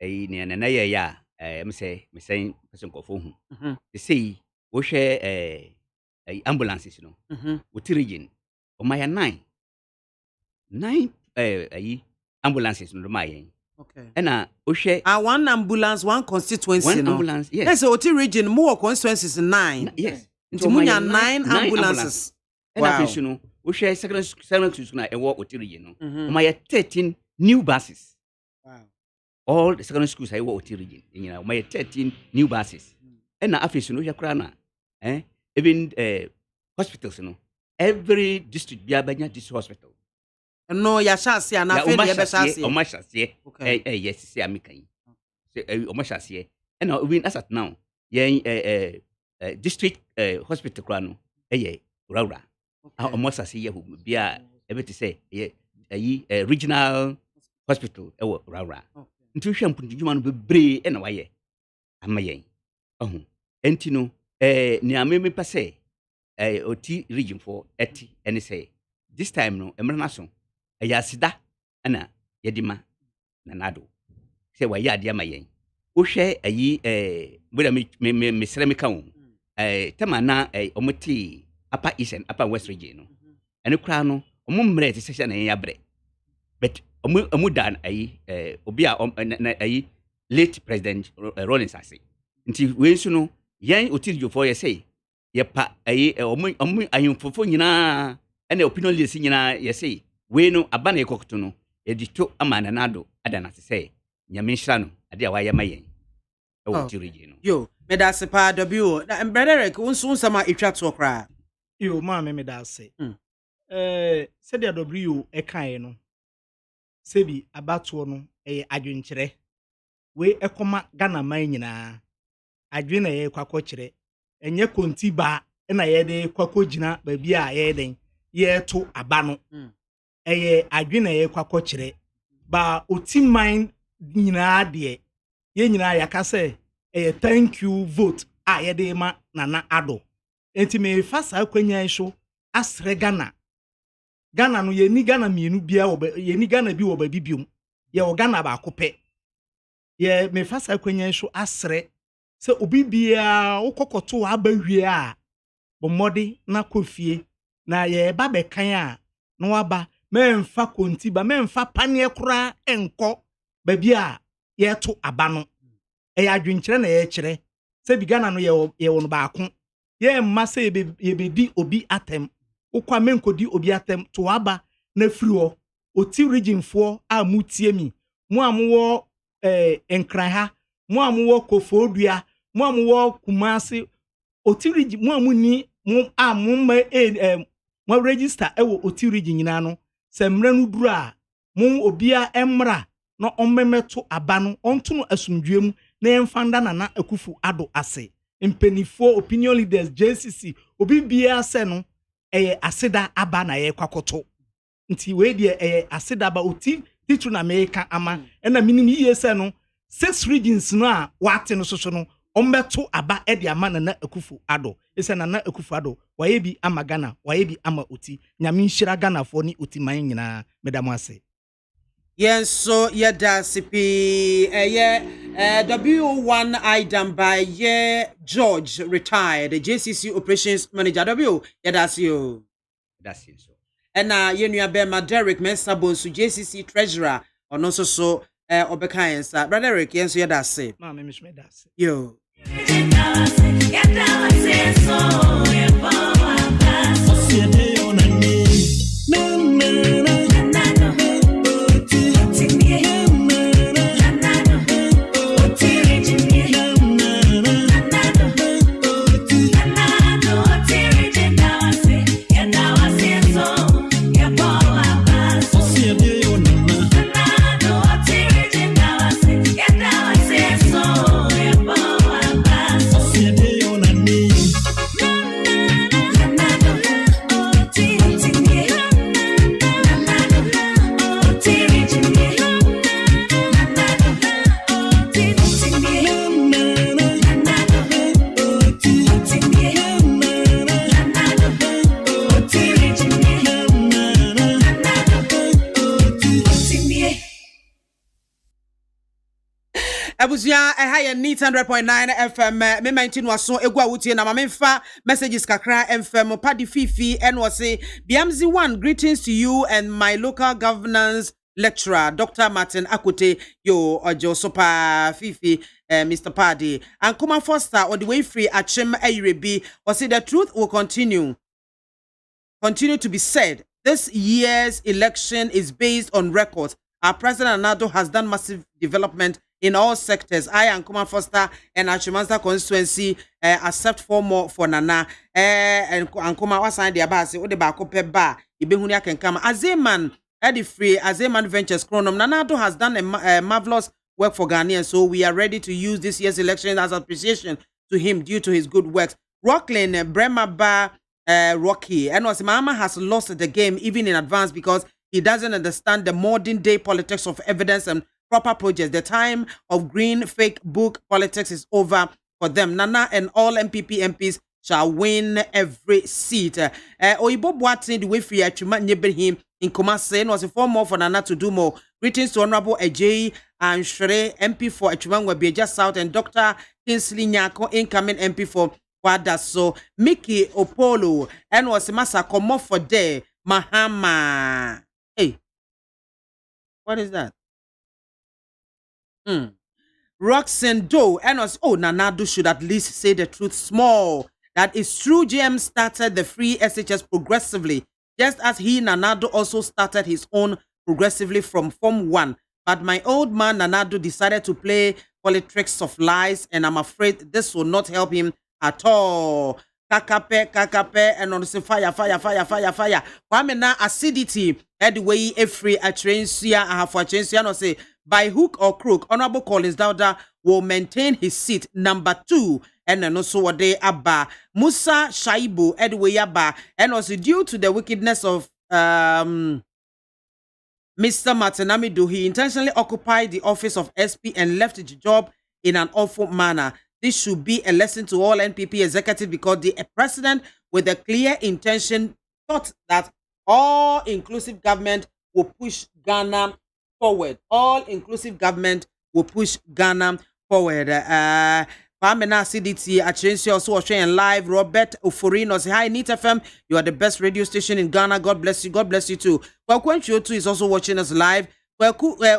Ayi ne na ye ya me say person kofo hu. They say wo hwe ambulances no Oti region omaya 9 ambulances no ma yen okay na ohwe one ambulance one constituency one no ambulance yes let's say Oti region more constituencies 9 yes nti munya 9 ambulances na fish no ohwe secondary school na ewo Oti region no omaya 13 new buses all the secondary schools ewo Oti region omaya 13 new buses na fish no ohwe kra na even hospitals no every district bia banya district hospital no ya shase na fe ya be shase o ma shase yes see amikan o ma shase na even as at now district hospital kra no rawra o ma shase ye hu bia e be te say regional hospital rawra nti hwe mpunjuma no bebre na waye amayen enti no ni ameme pase Oti region for eti and say this time no emranaso ayasida ana yedima na nado say wa ya dia mayen wo hwe boda me seremika wo tema na omoti upper east and upper west region no ene kra no omumre te sesha na ya bre but omudan obi a late president Rollins ase nti we nso no yan Oti region for say yepa ayimfofo nyina ene opinion leaders nyina yesi we no aba na ekokoto no edito amana nado adana se nyame nhira no ade a wayɛ mayen Oti region no yo medase pa w Brederick unsu sama etwa to kra yo ma me medase se dia w ekan no sebi abato no adwenkyere we ekoma Ghana man nyina adwe na kwakɔkyere enye kontiba na yede kwakɔgyina baabi a yeden yeto aba no adwe na kwakɔkyere ba Oti man nyina de ye nyina yaka se thank you vote a yede ma Nana Ado enti me fasa kwanya nso asre Ghana no ye ni Ghana mienu bia ye ni Ghana bi wo ba bibiom ye wo Ghana ba akopɛ ye me fasa kwanya nso asre se obi bia ukokoto abawie a bomode na kofie na ye ba bekan a no waba memfa kontiba memfa panie kura enko ba bia ye to aba no adwenkyere na ye kyere se bi Ghana no ye wono ba ako ye mma se ye bedi obi atem ukwa menkodi obi atem to aba na firi Oti region fo a mutie mi mu amwo enkran ha mu amwo Kofodua mu amwo Kumasi Oti region mu amuni mu amuma mu register ewo Oti region nyina no se mra no duru a mu obia emra no ommemeto aba no onto no asumdwem na emfanda Nana Akufo Ado ase mpenifo opinion leaders JCC obi bia se no aseda aba na ye kwakoto nti we de aseda ba Oti titu na meka ama na minim yiye se no 6 regions no a wate no soso no ombeto aba edi ama Nana Akufo Ado ese Nana Akufo Ado waye bi ama Ghana waye bi ama Oti nyame nhira Ghana fo ni Oti man nyina medamo ase yenso yeda sipi W1 item by George retired the JCC operations manager yeda sio that's it so na yenua be ma Derek Mensabonsu JCC treasurer ono so obeka yensa Brederick yenso yeda se ma me meda se yo Abuzia ehaya neat 100.9 FM me 19 waso egwa wutie na mamemfa messages kakra FM Paddy Fifi and was say BMZ1 greetings to you and my local governance lecturer Dr. Martin Akote yo ojo sopa Fifi Mr. Paddy and Kuma Foster or the way free Achim Ayrebi was say the truth will continue to be said. This year's election is based on records. Our President Nado has done massive development in all sectors. I and Kuma Foster and Achimansa constituency accept 4 more for Nana. And Kuma was signed the abase o de ba ko pe ba ibehunia can come. Azeman Eddie Free Azeman Ventures Chronom Nanado has done a marvelous work for Ghanaians, so we are ready to use this year's election as appreciation to him due to his good works. Rocklin Bremer Bar Rocky and was Mama has lost the game even in advance because he doesn't understand the modern day politics of evidence and proper projects. The time of green fake book politics is over for them. Nana and all MPP MPs shall win every seat. Oibo Boatin the way free Achuma Nyeberhim in Kumase was a 4 more for Nana to do more. Greetings to Honorable Ajay and Shere MP for Achuma Webeja South and Dr. Kinsley Nyako incoming MP for so Mickey Opolo and was massa come off for day Mahama. Hey, what is that? Roxanne Doe and was Nanado should at least say the truth small. That is true. GM started the free SHS progressively, just as he Nanado also started his own progressively from Form 1. But my old man Nanado decided to play politics of lies, and I'm afraid this will not help him at all. Kakape, and on the fire. Kwame na acidity, way every atrensia, for atrensia, no say, by hook or crook, Honorable Collins Dauda will maintain his seat, number 2, and then also what they abba. Musa Shaibu, way abba, and also due to the wickedness of, Mr. Martinamidu, he intentionally occupied the office of SP and left the job in an awful manner. This should be a lesson to all NPP executives because the president, with a clear intention, thought that all-inclusive government will push Ghana forward. All-inclusive government will push Ghana forward. Pamena CDT, Achensi also watching live. Robert Oforino say, hi, NEET FM. You are the best radio station in Ghana. God bless you. God bless you too. Kwakwencho too is also watching us live.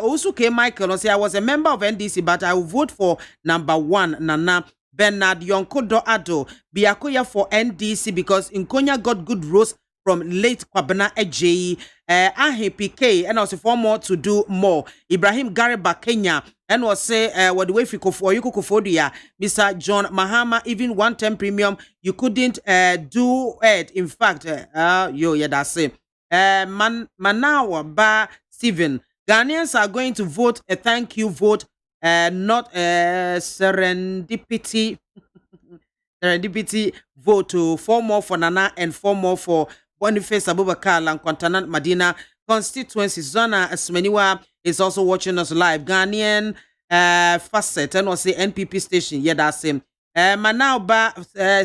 Also came Michael say I was a member of NDC, but I will vote for number 1 Nana Bernard Yonkodo Ado Biakoya for NDC because Nkonya got good roast from late Kwabena Ejeyi Ahe PK and also 4 more to do more. Ibrahim Gariba Kenya and was say what the way for Yuko Mr. John Mahama even 110 premium you couldn't do it. In fact, that's it. Manawa Ba Steven. Ghanaians are going to vote a thank you vote, not a serendipity vote to 4 more for Nana and 4 more for Boniface Abubakar Lankwantanant Madina constituency. Zona Asmeniwa is also watching us live. Ghanaian facet and was the NPP station. Yeah, that's him. Manao Ba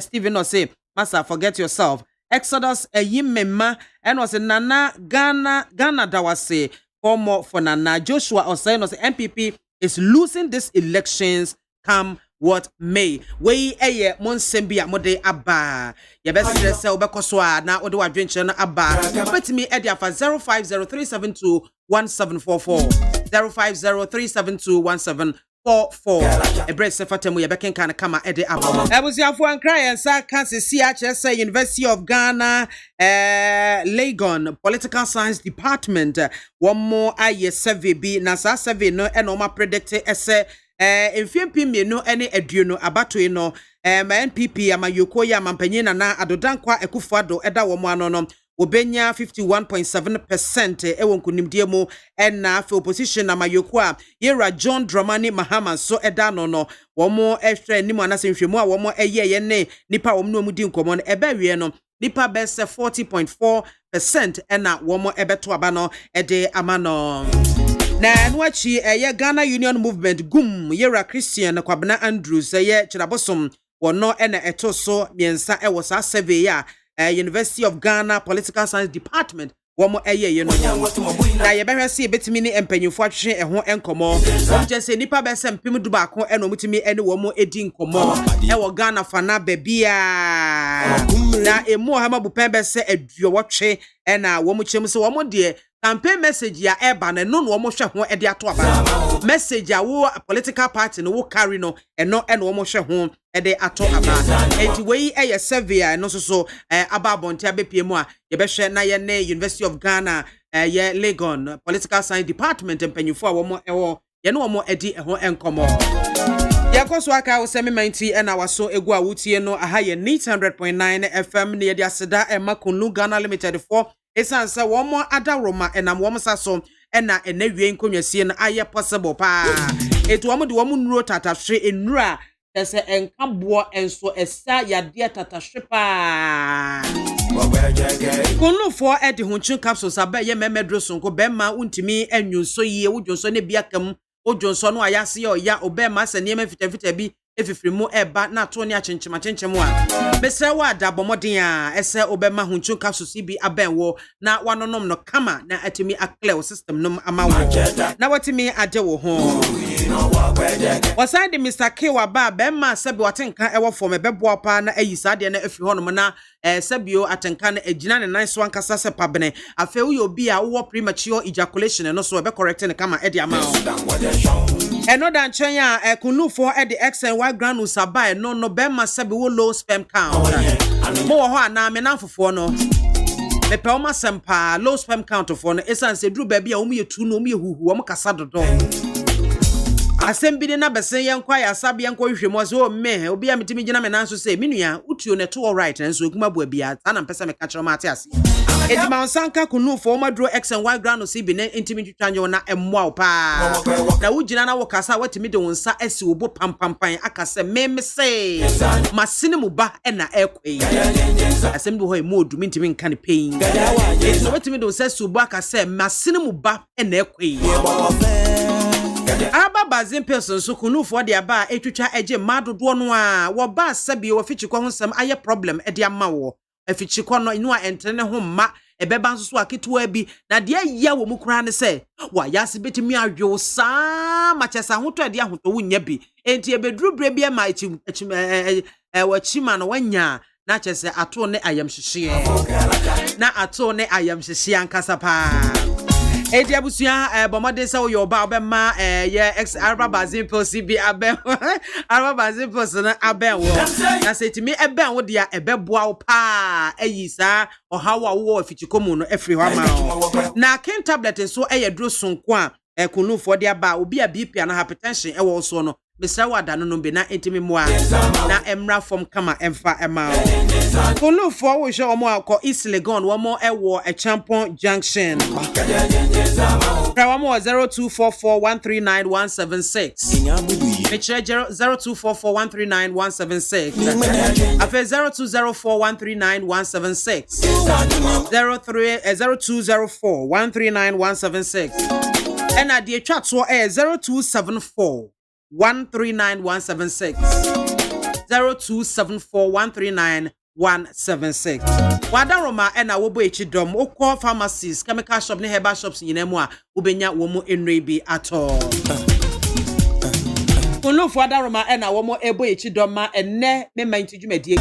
Stephen was say, Massa, forget yourself. Exodus Yimema and was Nana Ghana Dawase. 4 more for Nana. Joshua Osei was MPP is losing these elections come what may. We Monsembia Mode Abba. Your best say Obekoswa na Odo Adventure na Abba. But me Edia for 050-372-1744. 050-372-1744. A breast sefatemu Yabekin can come at the Abba. I was your one cry and sa Kansas CHS University of Ghana, Legon, Political Science Department. 1 more aye survey be Nasa survey no enoma predicted esse mfimpim no ene aduno abato no ma NPP ama yokoya mampanyina na adodankwa ekufuado eda wo mo ano no obenya 51.7% ewo nkunimdie mu na for opposition ama yokwa yera John Dramani Mahama so eda no wo mo ehwe nimu anasenhwemu a wo mo eye ne nipa wo no mu di nkomo no eba wie no nipa best 40.4% ena wo mo ebeto aba no ede amano na nwachi ye Ghana Union Movement gum yera Christian Kwabena Andrews ye chirabosom wono ena eto so miensa ewo sa survey ya University of Ghana Political Science Department womo eye ye no na ye behwe se betimi ni empanyufo atwe eho enkomo wom je se nipa be se mpem du baako eno mutimi ene womo edi nkomo e wo Ghana fana bebia na emu ha mabupen be se aduo wotwe ena womo chem se womo de campaign message ya eba na no womo hwe ho e de ato aba message a wo political party no wo carry no eno womo hwe ho e de ato aba enti wei eye survey no so aba bonti abepie mu a ye behwe na ye ne University of Ghana ye Legon political science department empanyufo a womo ewo ye no womo edi eho enkomo yakoso aka usemi 90 na waso egu a wutie no aha ye 100.9 FM ne ye de aseda Makunu Ghana Limited for esanse womo adaroma enam womo saso na enawie nkonwasie no aye possible pa etu womo de womo nuro tatahwe enura ese enkabo enso esa yade tatahwe pa kunufo edi hunchu capsules abaye memedro sonko bema untimi enwunso yie wudwonso ne biakam ojonso no ayase ya obema sane ma fitafita bi efifirimu eba na to ne achenchema a mesra wa da bomoden a ese obema hunchu capsules bi abenwo na wanonom no kama na atimi aclear system no amawo na watimi ade wo ho waside Mr. K wa ba bema sebi watenka ewo form ebeboa pa na ayisa de na afi honom na sebio atenka na agina ne nice one kasa se pabene afa wo obi a wo premature ejaculation no so be correct ne kama e de ama eno dan chen a kunufo e de x and y granule sabai no bema sebi wo low sperm count mo wo ho ana me nanfofo no mepe o masempa low sperm count for no esanse duru ba bia o mu yetu no o mu yehuhu o mu kasa dodo asembide na besen yenkwa ya sabe yenkwa hwehwemo so me obi a metimi gina me nanso se menua utuo ne to all right nanso okuma bo bia ana mpesa me ka kire ma ate ase edima onsanka kunufo o madro x and y ground so bi ne intimi twitwanjo na emmoa opa na wugina na wo kasa watimi de wonsa asi obo pampampan akase meme se masene mu ba na ekwei asembi ho emu odu mintimi nka ne pain so watimi de wonsa subo akase masene mu ba na ekwei Aba bazin person so kunufo de aba etwitwa eje madodo no a wo ba sabi wo fichikwa ho sam aye problem e de ama wo afichikwa no inu a entene ho ma ebeba nso so aketua bi na de ya wo mukura ne se wa yase betimi adwo sa machesa hoto de ahoto wunya bi enti ebeduru bre bi ma wachima no wanya na chese ato ne ayamhyehyee na ato ne ayamhyehyee ankasa pa edi abusia bomode se wo yoba obema ye ex araba bazin posi bi aben araba bazin posi na aben wo na setimi eben wo dia ebeboa wo pa ayisa ohawa wo afichikomu no efri ho ama na ken tablet so eyedro sonko a kunufo dia ba obi a BP na hypertension ewo so no Mr. Wada no be na intimi moa na emra from kama emfa ema kunu for wo show mo akọ East Legon wo mo ewo e Champon Junction Prawa mo 0244139176 Meche 0244139176 Afa 0204139176 0204139176 Ena die twa so 0274 139176 0274139176 Wadaroma ena wobo echidom okọ pharmacies chemical shop ne herbal shops nyinamu a wobenya wo mu enrebi ato Kunufo adaroma ena wo mu ebo echidom ma enne me manti dwumadie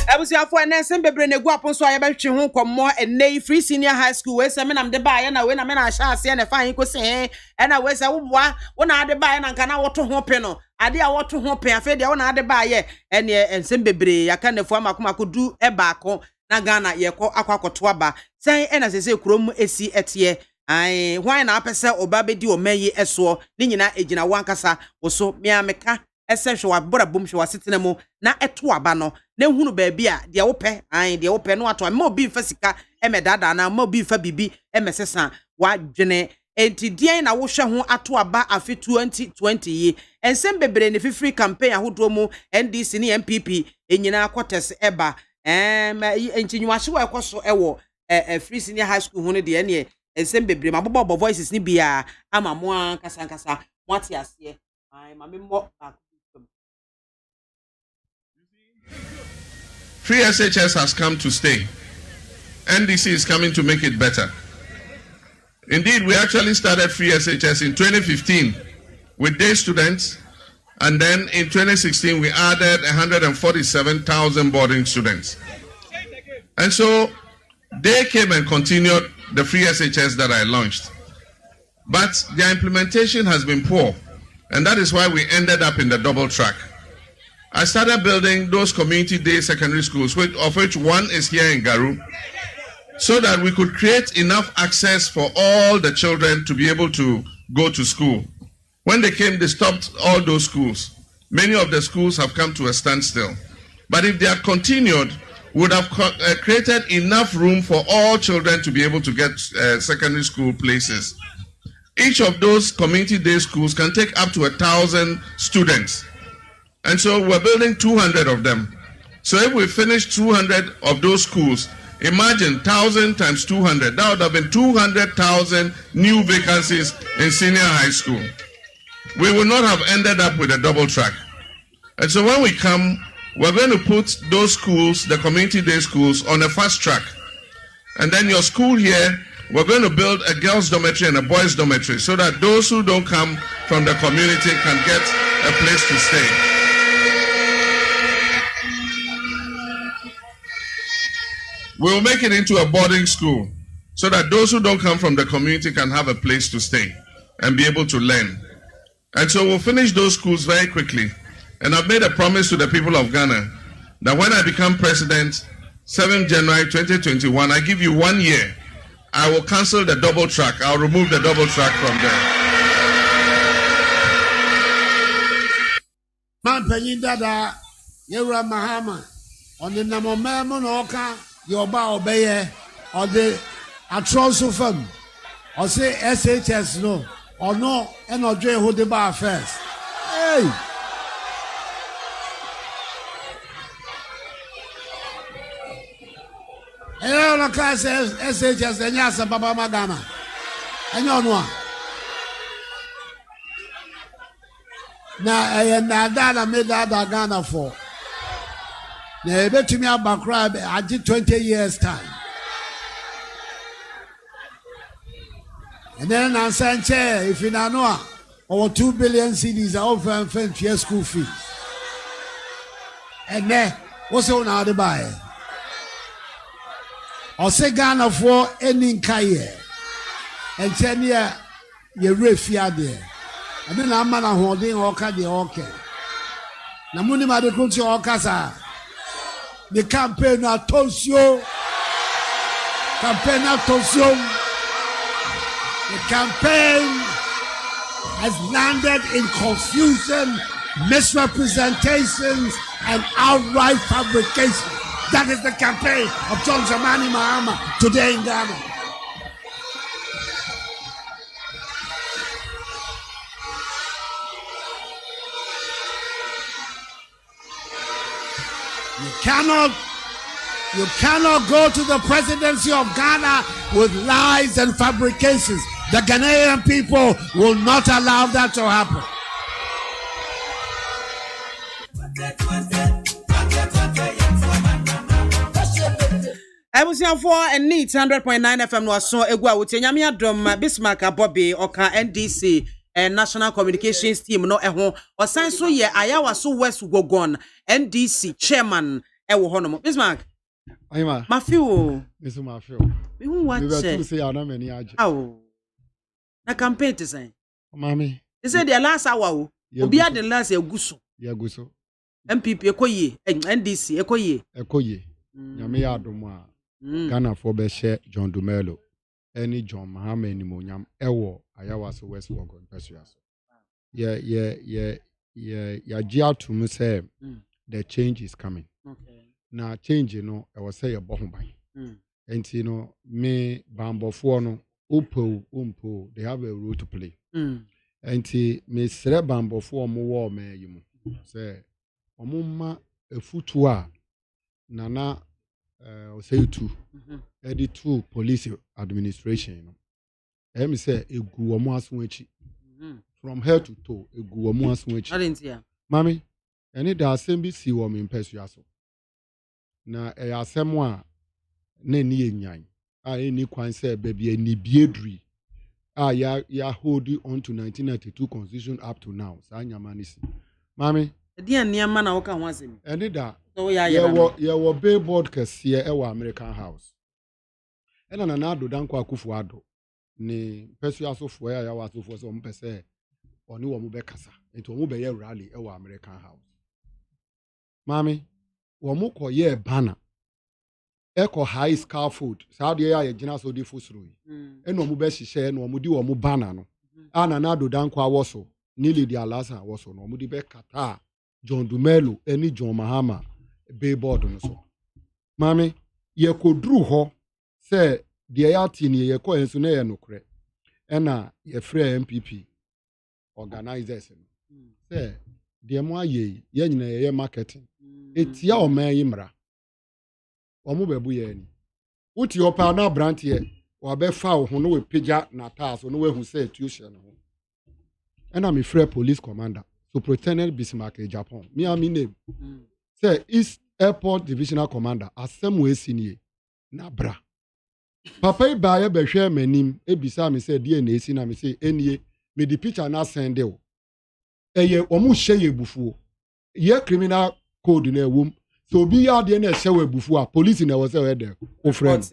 abusiafo enne sembebre ne gu aponso ayebetwe ho kommo enne free senior high school we se menam de ba ye na we na me na ahya ase ne fan ko se ena we se woboa wo na ade ba ye na nka na woto ho pe no ade a woto ho pe afa de wo na ade ba ye enne ensembebre yaka nefo amakomako du e ba ko na Ghana ye ko akwakoto aba sen ena sese kurom esi etie ai why na apese oba bedi o mayi eso ni nyina ejina wankasa oso miameka esehwe wabora bom hwe wasetena mu na eto aba no na hunu ba bia de wope ai de wope no ato ma obi mfa sika emedada na ma obi mfa bibi emesesa wadwene enti dien na wo hwe ho ato aba afi 2020 yi ensem bebre ne free campaign ahodo mu NDC ne MPP enyina quarters eba enti nywahwe ekoso ewo free senior high school hunu de ne ensem bebre mabobo voices ni bia ama mo ankasa mwati ase ai mame mo Free SHS has come to stay. NDC is coming to make it better. Indeed, we actually started free SHS in 2015 with day students, and then in 2016 we added 147,000 boarding students. And so they came and continued the free SHS that I launched. But their implementation has been poor, and that is why we ended up in the double track. I started building those community day secondary schools, of which one is here in Garu, so that we could create enough access for all the children to be able to go to school. When they came, they stopped all those schools. Many of the schools have come to a standstill. But if they had continued, we would have created enough room for all children to be able to get secondary school places. Each of those community day schools can take up to 1,000 students. And so we're building 200 of them. So if we finish 200 of those schools, imagine 1,000 times 200. That would have been 200,000 new vacancies in senior high school. We would not have ended up with a double track. And so when we come, we're going to put those schools, the community day schools, on a fast track. And then your school here, we're going to build a girls' dormitory and a boys' dormitory so that those who don't come from the community can get a place to stay. We'll make it into a boarding school so that those who don't come from the community can have a place to stay and be able to learn. And so we'll finish those schools very quickly. And I've made a promise to the people of Ghana that when I become president, 7th January 2021, I give you 1 year. I will cancel the double track. I'll remove the double track from there. Man penyin dada yewura mahama on the MAAME no oka yoba obeye on the atroso fam or say SHS no or no and odwe ho de ba first. Hey, eh no ka SHS enya sa baba magana enya ono a na na dada me dada Ghana for na ebetumi abakra agi 20 years time. And then Sanche, if you know, over 2 billion CDs are often for school fees. And then, what's on how to buy? Or say Ghana for any kaye. And 10 year, you refia there. And then I'm not holding Oka the Oka. Namuni Madakunti Okasa. The campaign at Tosio. Campaign at Tosio. The campaign has landed in confusion, misrepresentations, and outright fabrication. That is the campaign of John Dramani Mahama today in Ghana. You cannot go to the presidency of Ghana with lies and fabrications. The Ghanaian people will not allow that to happen. Ebusiafo and neat 100.9 FM no so egwa wotie nyame adom Bismarck Abobi oka NDC National Communications Team no eho osan so ye ayawa so West Gogon NDC chairman ewo hono Bismarck Ayima Mafio Miss Mafio me hu wa che say ana mani age awo na campaign te say mami they say the last hour o obi ade last eguso MPP ekoye NDC ekoye nyame ya adom a Ghana for be share John Dumelo any John Mahama ni monyam ewo ayawaso West Wogon Pesuaso ya gia to me say the change is coming. Na change no I was say a bohumbai. And you know me bambofo no umpo they have a role to play. And me sere bambofo mo wo me yimu say omumma efutu a nana say two edit two police administration no me say egu omo asunchi from head to toe egu omo asunchi mami eni da asem bi si wo me Pesuaso na asem a na ni enyan a any kwan say baby any biedri ya holding on to 1992 constitution up to now sa nyamanisi mami di aniama na woka ho asem eni da so ya wo billboard kese e wo American House ena na ado danko akufo ado ni pesu asofo ya wa asofo so mpese oni wo mu be kasa enti wo mu be ye rally e wo American House mami wo mu koye banner eko high scaffold saudi ya yegina so di fusro yi eno mu be hihye eno mu di wo mu banner no ana na do danko awoso ni lady alasa awoso no mu di be kata John Dumelo eni John Mahama billboard no so mami ye kodru ho se de ya tini ye ko enso na ye nokre ena ye free MPP organizers se de mo aye ye nyina ye marketing etia o man yimra omo bebu ye ni uti opa na brand ye wa be fa ho no we pagya na taas no we hu say tuition no ena me free police commander Superintendent Bismarck Japan me am name say East Airport Divisional Commander asem we sinie na bra papa iba ye behwe manim ebisa me say die na esi na me say enie me di picture na send o eye omu hye ye bufuo ye criminal code na ewum so obi ya de na hye we bufuo a police na wo say we de o friend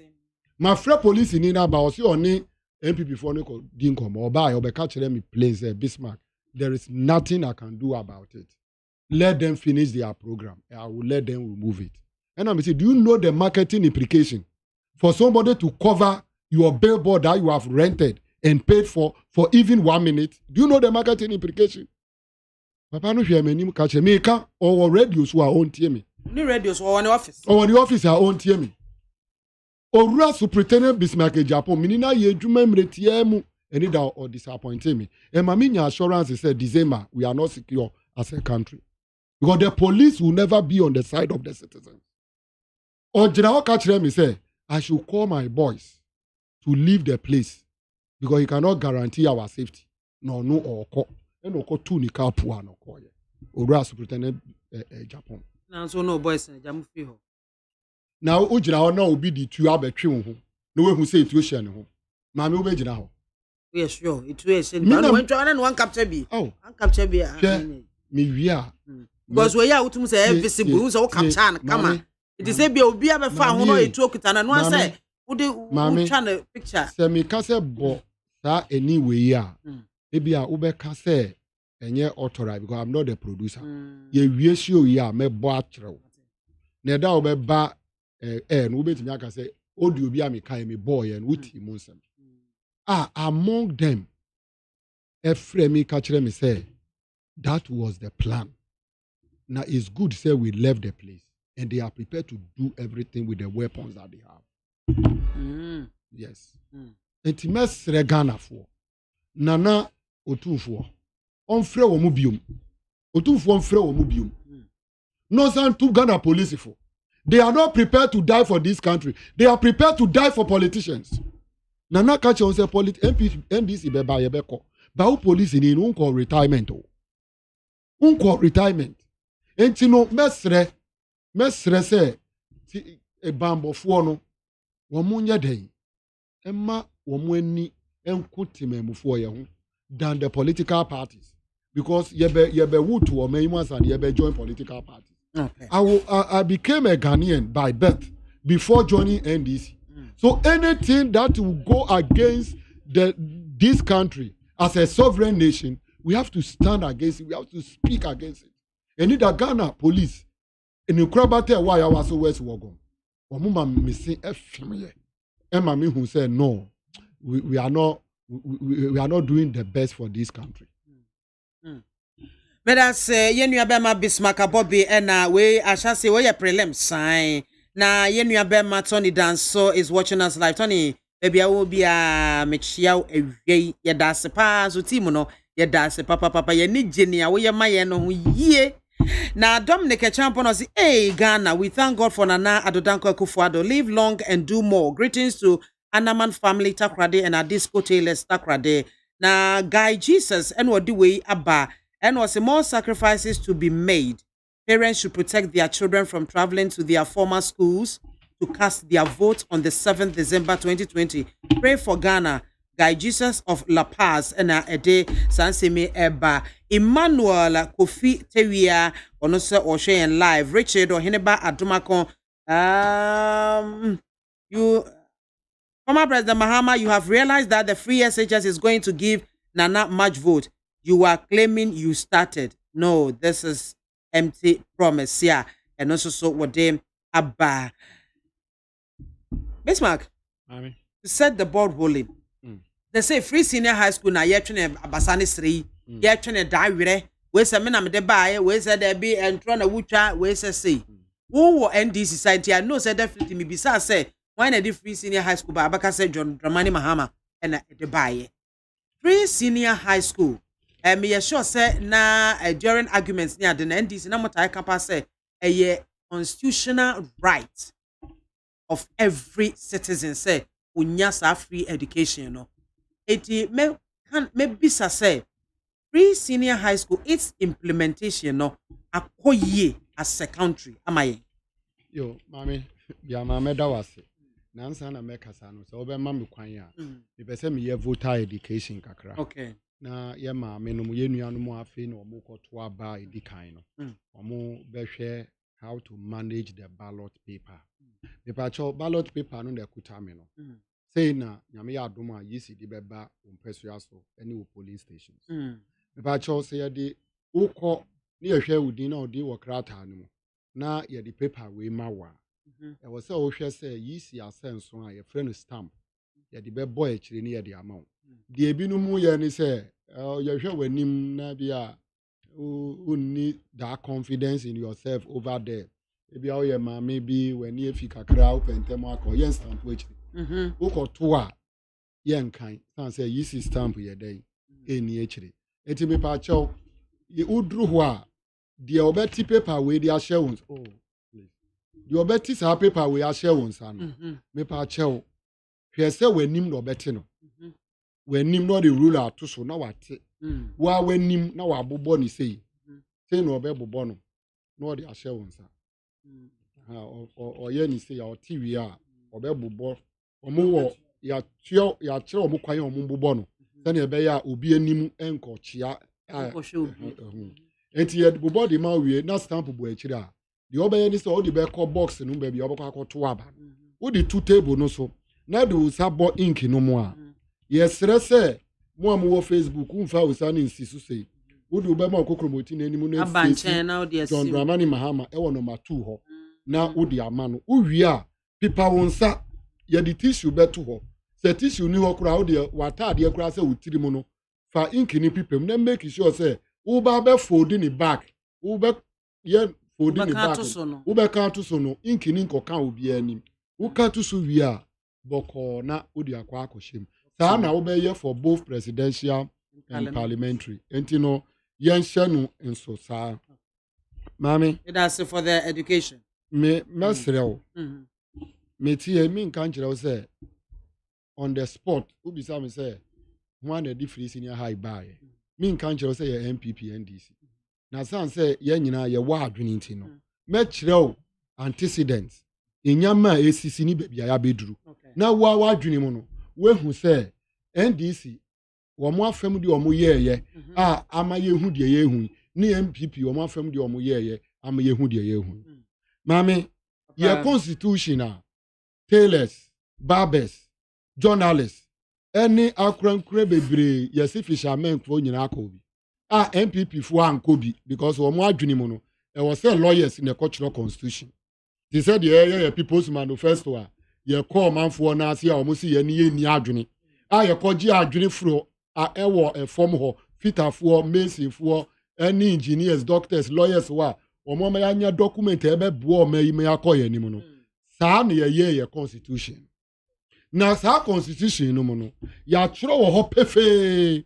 ma frɛ police ni na ba o say oni MPP for no ko di nkomo oba ya obeka kire me place Bismarck there is nothing I can do about it. Let them finish their program. I will let them remove it. And I'm saying, do you know the marketing implication for somebody to cover your billboard that you have rented and paid for even 1 minute? Do you know the marketing implication? Papa no share many catch me ka or radios who are on me. Ni radios or on the office. Or on the office are on me. Or Superintendent Bismarck Japan minina ye dwuma mretiemu any that or disappointing me. And my assurance said, December, we are not secure as a country. Because the police will never be on the side of the citizens. Or General Kachremi say, I should call my boys to leave the place because he cannot guarantee our safety. No, or call. And no call two ni kapu no call. Or Superintendent Japan. Now so no boys jamu fi ho. Now Ujina no be the two abetwe ho. No way who say situation ho. Mami ube jina ho. Yes, sure. It was one capture be. Oh, one capture be. Me wia. Because we are to say visible, so capture come on. It is a be obi a fa ho no etu okita no say wo de try na picture. Se me ka se bo sa anyway a. Ebi a wo be ka se enye authorized because I'm not the producer. Ye wie show yi a me bo akyerɛw. Na da wo be ba no wo betimi aka se audio bi a me kan me boy and wuti mu nsɛm. Among them, Efremi Kachremi said, that was the plan. Now it's good say we left the place and they are prepared to do everything with the weapons that they have. Yes. And Times Regana for Nana Otunfo. On free or mubium. Otunfo on free or mubium. No son to Ghana police for. They are not prepared to die for this country. They are prepared to die for politicians. Nana catch on say NDC beba yebeko. Ba u police ni unko retirement o. Unko retirement. Enti no mesre se ti ebambofo no wo munye den. Emma wo mu ani enkuti memufo ye ho than the political parties because yebe wood to or memans and yebe join political parties. Okay. I became a Ghanaian by birth before joining NDC. So anything that will go against this country as a sovereign nation, we have to stand against it. We have to speak against it. And in the Ghana police, in the Krabate, why I was always wagon. Omuma missing a family. And Mami who said, no, we are not doing the best for this country. But as yenu abema Bismarck Bobby and we I shall say we prelim sign. Na yenu abema Tony Danso is watching us live. Tony, baby I will be a mechia ewe ye dase pa so team no ye dase papa ye ni genia we ye maye no ye. Na Dominic Champion say, hey Ghana, we thank God for Nana Adodanko Akufo-Addo. Live long and do more. Greetings to Anaman family Takrade and our disco tailors Takrade. Na Guy Jesus and what do we abba and was more sacrifices to be made. Parents should protect their children from traveling to their former schools to cast their vote on the 7th December 2020. Pray for Ghana. Guy Jesus of La Paz and Ede Sanseme Eba Emmanuel Kofi Tewia Onose Oshe and live Richard or Heneba Adumakon. You former President Mahama, you have realized that the free SHS is going to give Nana much vote. You are claiming you started. No, this is empty promise. Yeah, and also so what them Abba Bismarck. Set the ball rolling. They say free senior high school na yetwene abasane srei yetwene daawere we say me na me de bae we say there be entro na wutwa we say wo ND society I know say definitely me bisa say why na the free senior high school ba abaka say John Dramani Mahama na de bae free senior high school me sure say na during arguments near the NDC na motai kapa say a constitutional right of every citizen say unya sa free education no. It may be say free senior high school its implementation no akoye as a country am I yo mami BIAMAH da wase nansa na mekasa no so obe mam kwan ya me pese me ye voter education kakra okay na ye maame no ye nuanu mu afi na omo koto aba edikan no omo be hwe how to manage the ballot paper the ballot paper no de kuta me no say na nyame ya adom a yisi di beba umpeso aso any wo police stations me ba cho say de ukọ na ye hwe udin na odi wo krata no na ye di paper we ma wa e wo say wo hwe say yisi asenso a ye friend stamp ye di bebo e kire ni ye di amount de ebinu mu ye ni say ye hwe wanim na bia you need that confidence in yourself over there ebi a ye ma maybe when ye fi kakra open tem akọ ye stamp we kire woko to a yen kan san say yisi stamp ye dey eni echire enti me pa chew ye udru ho a de obeti paper we dey share wons oh please de obeti sa paper we share wons an me pa chew hwe say wanim no obeti no wanim no the ruler to so na wate wa wanim na wa bobo ni say no obebobo no no dey share wons o ye ni say ya o tiwi a obebobo omo ya kire omo kwan omo bobọ no sane ebe ya obi anim enko chia enti ye bobọ de ma wie na stamp bo akire a de obeye ni so o de be call box no ba bi obekọ akoto aba o de two table no so na de usabo ink no mo a ye sere se mo am wo Facebook umfa usani insisu sei o de obe ma kokromoti na anim no abanche na o de John Dramani Mahama e wono ma 2 ho na o de ama no o wie a pipa wonsa ye di tissue beto ho se tissue ni ho kura wo de wata de kura se wutiri mu no fa ink ni pipem na make sure say wo ba be fold ni back wo be ye fold ni back wo be kan to so no ink ni nkoka obi anim wo kan to so wi a boko na wo de akwa akoshem sa na wo be ye for both presidential and parliamentary enti no yen hye no enso sa mami that's for the education me mesrew metie mi nkan kire say on the spot ubisa me say one of the free senior high buy mi nkan kire say ye MPP NDC na san say ye nyina ye wa adwene nti no me kire antecedents enyama esisi ni bebia ya beduru na wa adwene mu no we hu say NDC wo mo afam de wo mo yeye a ama ye hu de ye hu ni MPP wo mo afam de wo mo yeye ama ye hu de ye hu mami ye constitution tailors, barbers, journalists, any akrankre bebre, yes, fishermen for Yinakobi. MPP for Ankobi, because we more adwene mu no, there was lawyers in the cultural constitution. They said the people's manifesto, ye call man for Nasi or Musi ni adwene. Ye call G adwene fro, a form ho, fitter for, mason for, any engineers, doctors, lawyers, or more may document ebe bo me akoye ni mu no. Saa na ye constitution na saa constitution no mo no ya kyerɛ wɔ hɔ pefe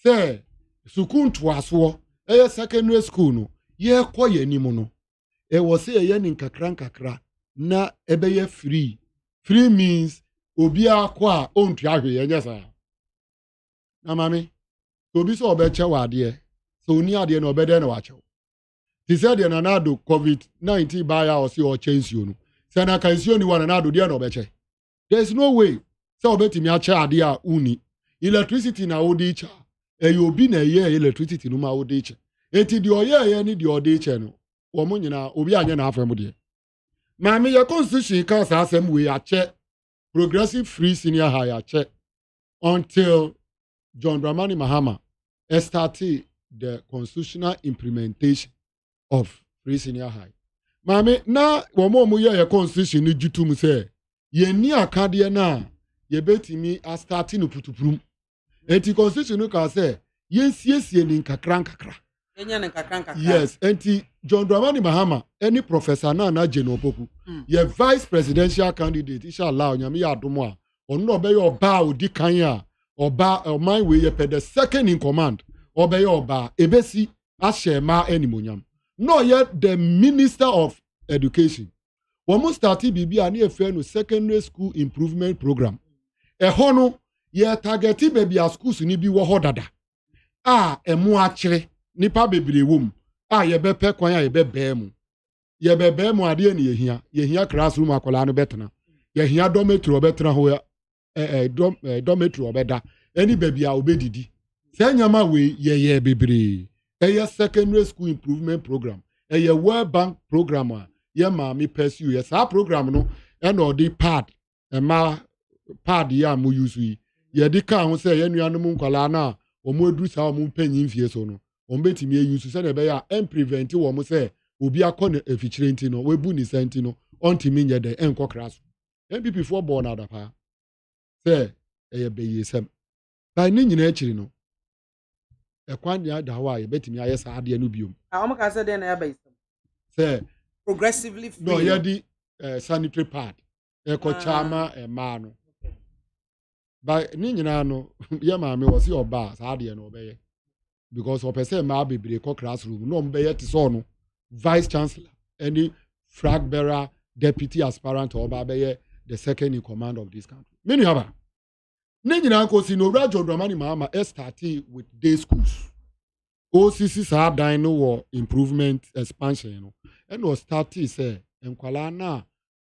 sɛ sukuu ntoasoɔ secondary school no ye kɔ yɛ ni mo no wɔ sɛ ye ni nkakra na ɛbɛyɛ free means obi akɔ a ontua hwe ye nyɛ saa na mami obi sɛ ɔbɛkyɛ wɔ adeɛ sɛ oni adeɛ na ɔbɛdɛ na wakyɛw ti sɛ deɛ na do COVID-19 baa ya ɔsi ɔkyɛ nsuo no Say na kan nsuo ni wan na do dia na obeche. There is no way. Say obetimi ache ade a uni. Electricity na odi cha. Obi na ye electricity no ma odi cha. Enti di oye ni di odi cha no. Wo mo nyina obi anye na afem de. Maame your constitution can say asem we ache progressive free senior high ache until John Dramani Mahama started the constitutional implementation of free senior high. Maame na wo mo ye your constitution ni jutum say ye ni akade na ye betimi a start no putuprum. Enti constitution no ka say ye siesie ni nkakra. Yes, enti John Dramani Mahama, any professor na Jeno Poku, ye vice presidential candidate, inshallah, nyami ya adomo ono be your ba odi kanya, oba my way ye pe the second in command, obe your ba ebesi ashema enimonyam. No yet the minister of education. Womu starti bibi ani efe no secondary school improvement program. Hono ye targeti baby a schools ni bi wo hodada. Emu achire nipa bebre wom. Ye be pe kwan ye be bemu. Ye be bemu ade ni ye hia classroom akola no betena. Ye hia dormitory obetena ho dormitory obeda. Any baby a obedidi. Se nyama we ye bebre. Ye secondary school improvement program. Ye World Bank program ye MAAME pursue. Yes, our program no and or the pad. Pad ya mu use ye di ka ho say ye nuanom nkwala na omo edu sa omo panyin fie so no. Ombetimi use say na be ya prevent wo mo say obi akọ na efichire nti no we bu ni senti no ontimi nye de enko kraso MPP for born ada pa say e be yesem ba ni nyina akiri no ekwan ya da wa ye betimi ayesa ade no biom omo ka say de na ya ba yesem say progressively free no ya di sanitary pad eko chama ma no ba ni nyina no ye MAAME wo si oba sa ade no obeye because of person ma bebre ko classroom no mbeye ti so no vice chancellor any flag bearer deputy aspirant or babeye the second in command of this country many haba ni nyina ko si no John Dramani Mahama started with day schools OCC sa dan no war improvement expansion no and was started say enkwala na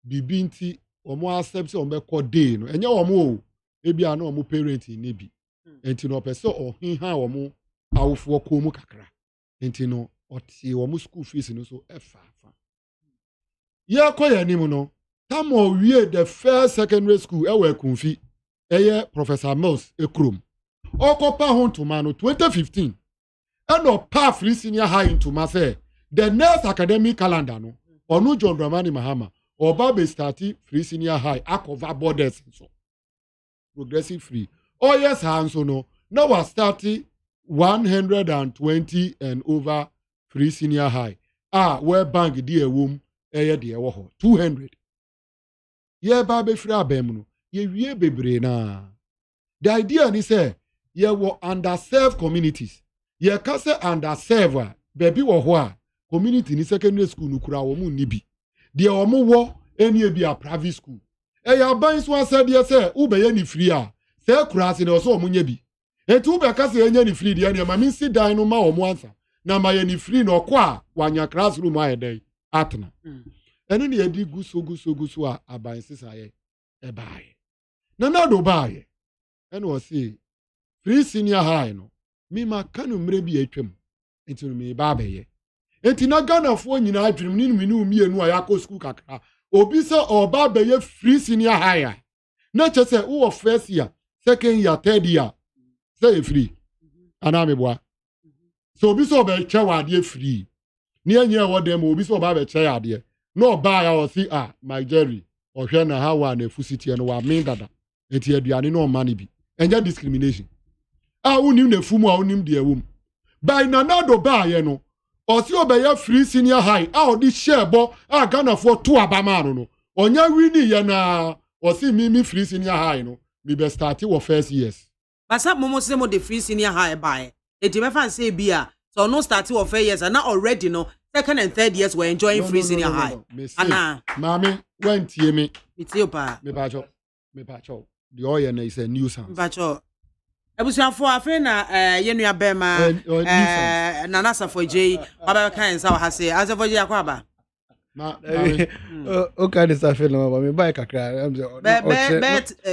bibinti omo accept say omo ko day no enye omo ebi ana omo parent ni bi enti no person ohinha omo awufo komu kakra enti no oti wo school fees no so efa ye koya nim no tamo wie the first secondary school ewe kunfi eye Professor Mills ekrom okopa ho ntoma no 2015 and pa free senior high ntoma say the next academic calendar no onu John Dramani Mahama oba be starti free senior high akova borders so progressive free yes hanso no now was starting 120 and over free senior high. Where bank di ewum eye de ewo ho 200. Ye ba be free abem no. Ye wie bebre na. The idea ni say ye wo underserved communities. Ye ka say underserved baby wo ho a community ni secondary school no kura wo mu ni bi. De wo mu wo eni e bi a private school. Ya ban so asade ye say u be ye ni free a. Say kura se no so wo mu nya bi. Etu be ka se enya ni free de na ma min si dan no ma wo mu ansa na ma ye ni free no kwa wanya classroom aye dey atna eno ne yedi guso a aban sisa ye e baaye na do baaye eno o say free senior high no mi ma kanu mre bi atwam enti no mi ba beye enti na Ghana fo nyina adwum ni mi enu a yakọ school kakra obi se oba beye free senior high na che se wo first year second year third year say free ana me boa so obi so be che wade free ni enye wo dem obi so ba be che ade no ba ya o si my Jerry o hwe na hawa na efusiti no wa me dada enti aduane no ma ne bi enye discrimination unim na fumu unim de awum by na do ba ye no o si obeye free senior high odi share bo Ghana for to abama no onya wini ye na o si mi free senior high no mi be start wo first years basa momo se mo de free senior high by eti me fan say bia so no start wo first years and now already no second and third years we're enjoying free senior high ana mami when tie me itio pa me ba cho the oil na is a nuisance ba cho ebusuafo afi na yenua bema nana safo je baba kan sa ha se asafo je akwa ba Okay, this affair no, but me buy kakra.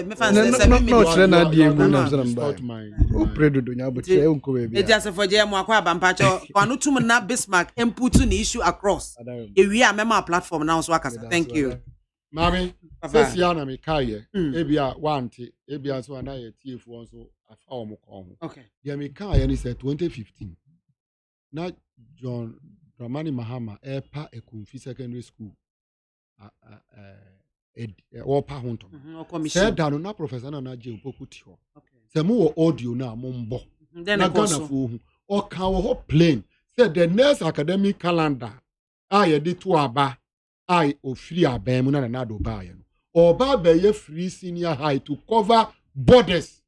Me fancy 7 million. No, na die mu na so buy. O predo do nya but e unko we bia. It just for jam akwa abampacho. Kwanu tum na Bismarck input the issue across. E wi a mema platform now so akasa. Thank you. Mami, sesi na me kai e bia wanti, e bia so na ye tiefo so afa o mo kon. Okay. Dia me kai ni say 2015. Na John Dramani Mahama Epa Ekumfi Secondary School Opa Hunton. Said that na professor na je mpokuti ho. Se mu wo audio na mombo. Na Ghana fo hu. O kan wo plain. Said the next academic calendar aye de to aba aye ofiri aban mu na do ba ye no. Oba be ye free senior high to cover borders.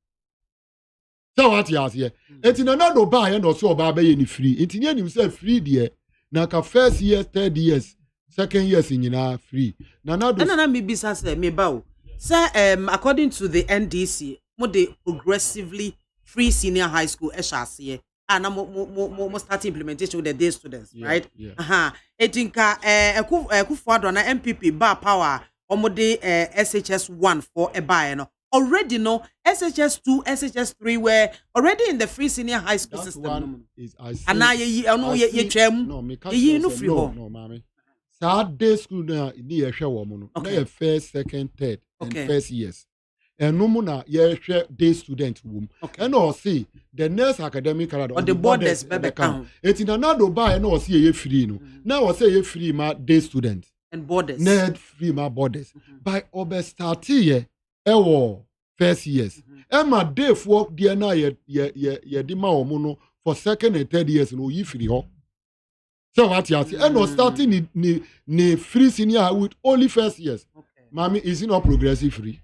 So what you here? Eti na do ba ye no so oba be ye ni free. Eti ni anim say free there. Na ka first year, third years, second years in free. Na do. Na me bisa say me ba o. Say according to the NDC, mo de progressively free senior high school ehase na mo start implementation with the day students, right? Yeah. Etinka Akufo-Addo na MPP ba power omo de SHS 1 for e ba no. Already no SHS 2, SHS 3 were already in the free senior high school that system. One is I see. And now ye twem. No, me can't no free no, mommy. Saturday school na ni ye hwe wo mo no. Na ye first, second, third and first years. And no na ye hwe day student wom. And no see the next academic calendar on the borders be count. Eti na do buy no see ye free no. Now say ye free ma day student and borders. Need free ma borders. By obe start ye ewo first years. Emma day for there na ye di ma omo no for second and third years no yi free ho. So what you see? And no starting ni free senior with only first years. Mommy, is it not progressive free?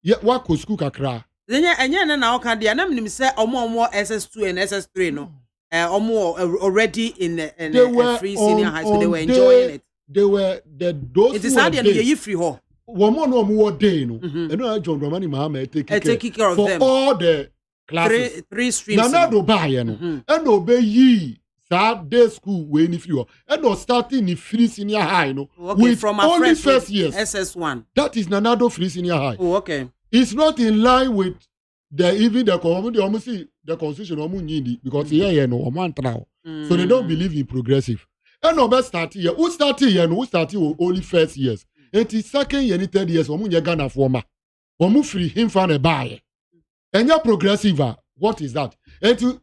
Yeah, what could school kakra? Then enye na oka dia na mnim say omo SS2 and SS3 no. Omo already in a free senior high school. They were enjoying it. They were those. It is hard to ye free ho. One more day no. And no John Dramani Mahama take care of them for all the classes. Three streams. Na do buy no. And obey ye Saturday school we ni free. And no starting in free senior high no. With from only first years. SS1. That is Nanado free senior high. Oh, okay. It's not in line with the constitution because here no one trial. So they don't believe in progressive. And no best start here. Who started here no who started only first years. And the second year, 3rd years, omu Ghana forma. Omu free him fan a buy. And your progressive, what is that? And to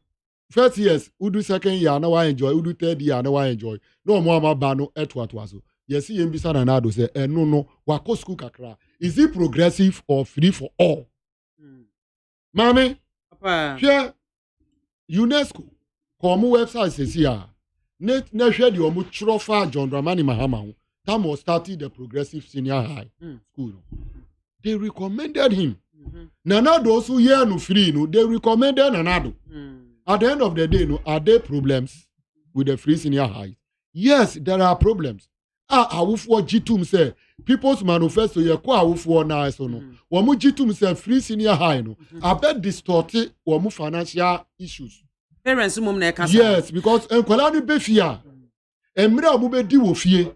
first years, who do second year, now I enjoy, who do third year, now I enjoy. No more bano et what was. Yes, he and Bisa Nanado say, no, wako school kakra. Is it progressive or free for all? Mami, here, UNESCO, come website says here, net share the omu trofa John Dramani Mahama. Tam was starting the progressive senior high school. They recommended him. Nanado also here no free no. They recommended Nanado. At the end of the day, no, are there problems with the free senior high? Yes, there are problems. Awufo Jitum say People's Manifesto ye kwa awufo na so no. Womu Jitum say free senior high no. I bet distorted womu financial issues. Parents mum na kasa. Yes, because enkwala ni be fia. Emre omu be di wo fie.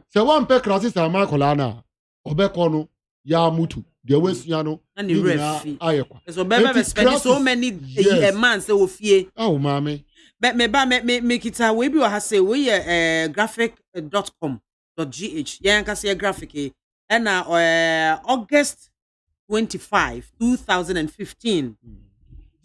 Se wan pe crisis ama kola na obeko no ya mutu de wesua no and the ref ayekwa so be spend so many a man say wo fie oh mama me kita we bi wa ha say we graphic.com.gh ya nka say graphic na August 25 2015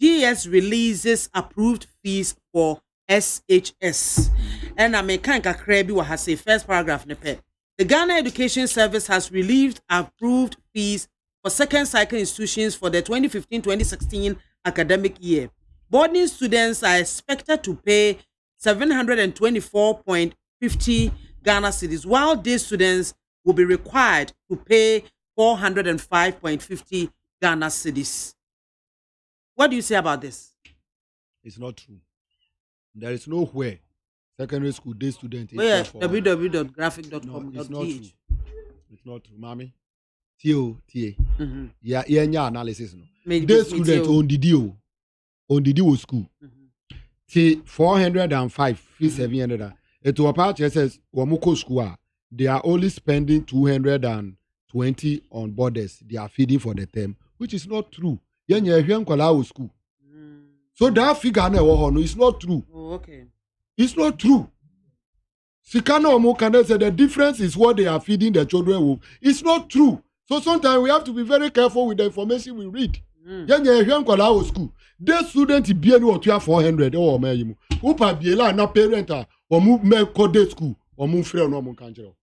GS releases approved fees for SHS. And I make kakra bi wa ha say first paragraph ne pe. The Ghana Education Service has released approved fees for second cycle institutions for the 2015-2016 academic year. Boarding students are expected to pay 724.50 Ghana cedis, while day students will be required to pay 405.50 Ghana cedis. What do you say about this? It's not true. There is nowhere secondary school day student. www.graphic.com.gh. It's not true. It's not true, mommy. Yeah, yeah, analysis. No. Day student on the deal school. T 405, 700. It to a part says Wamoko school, they are only spending 220 on borders. They are feeding for the term, which is not true. School. So that figure is not true. Oh, okay. It's not true. Sikana Omokane said the difference is what they are feeding the children with. It's not true. So sometimes we have to be very careful with the information we read. School. The student be any what you have 400 or me. Upa biela na parent or move me code school or move free no mon kanjero.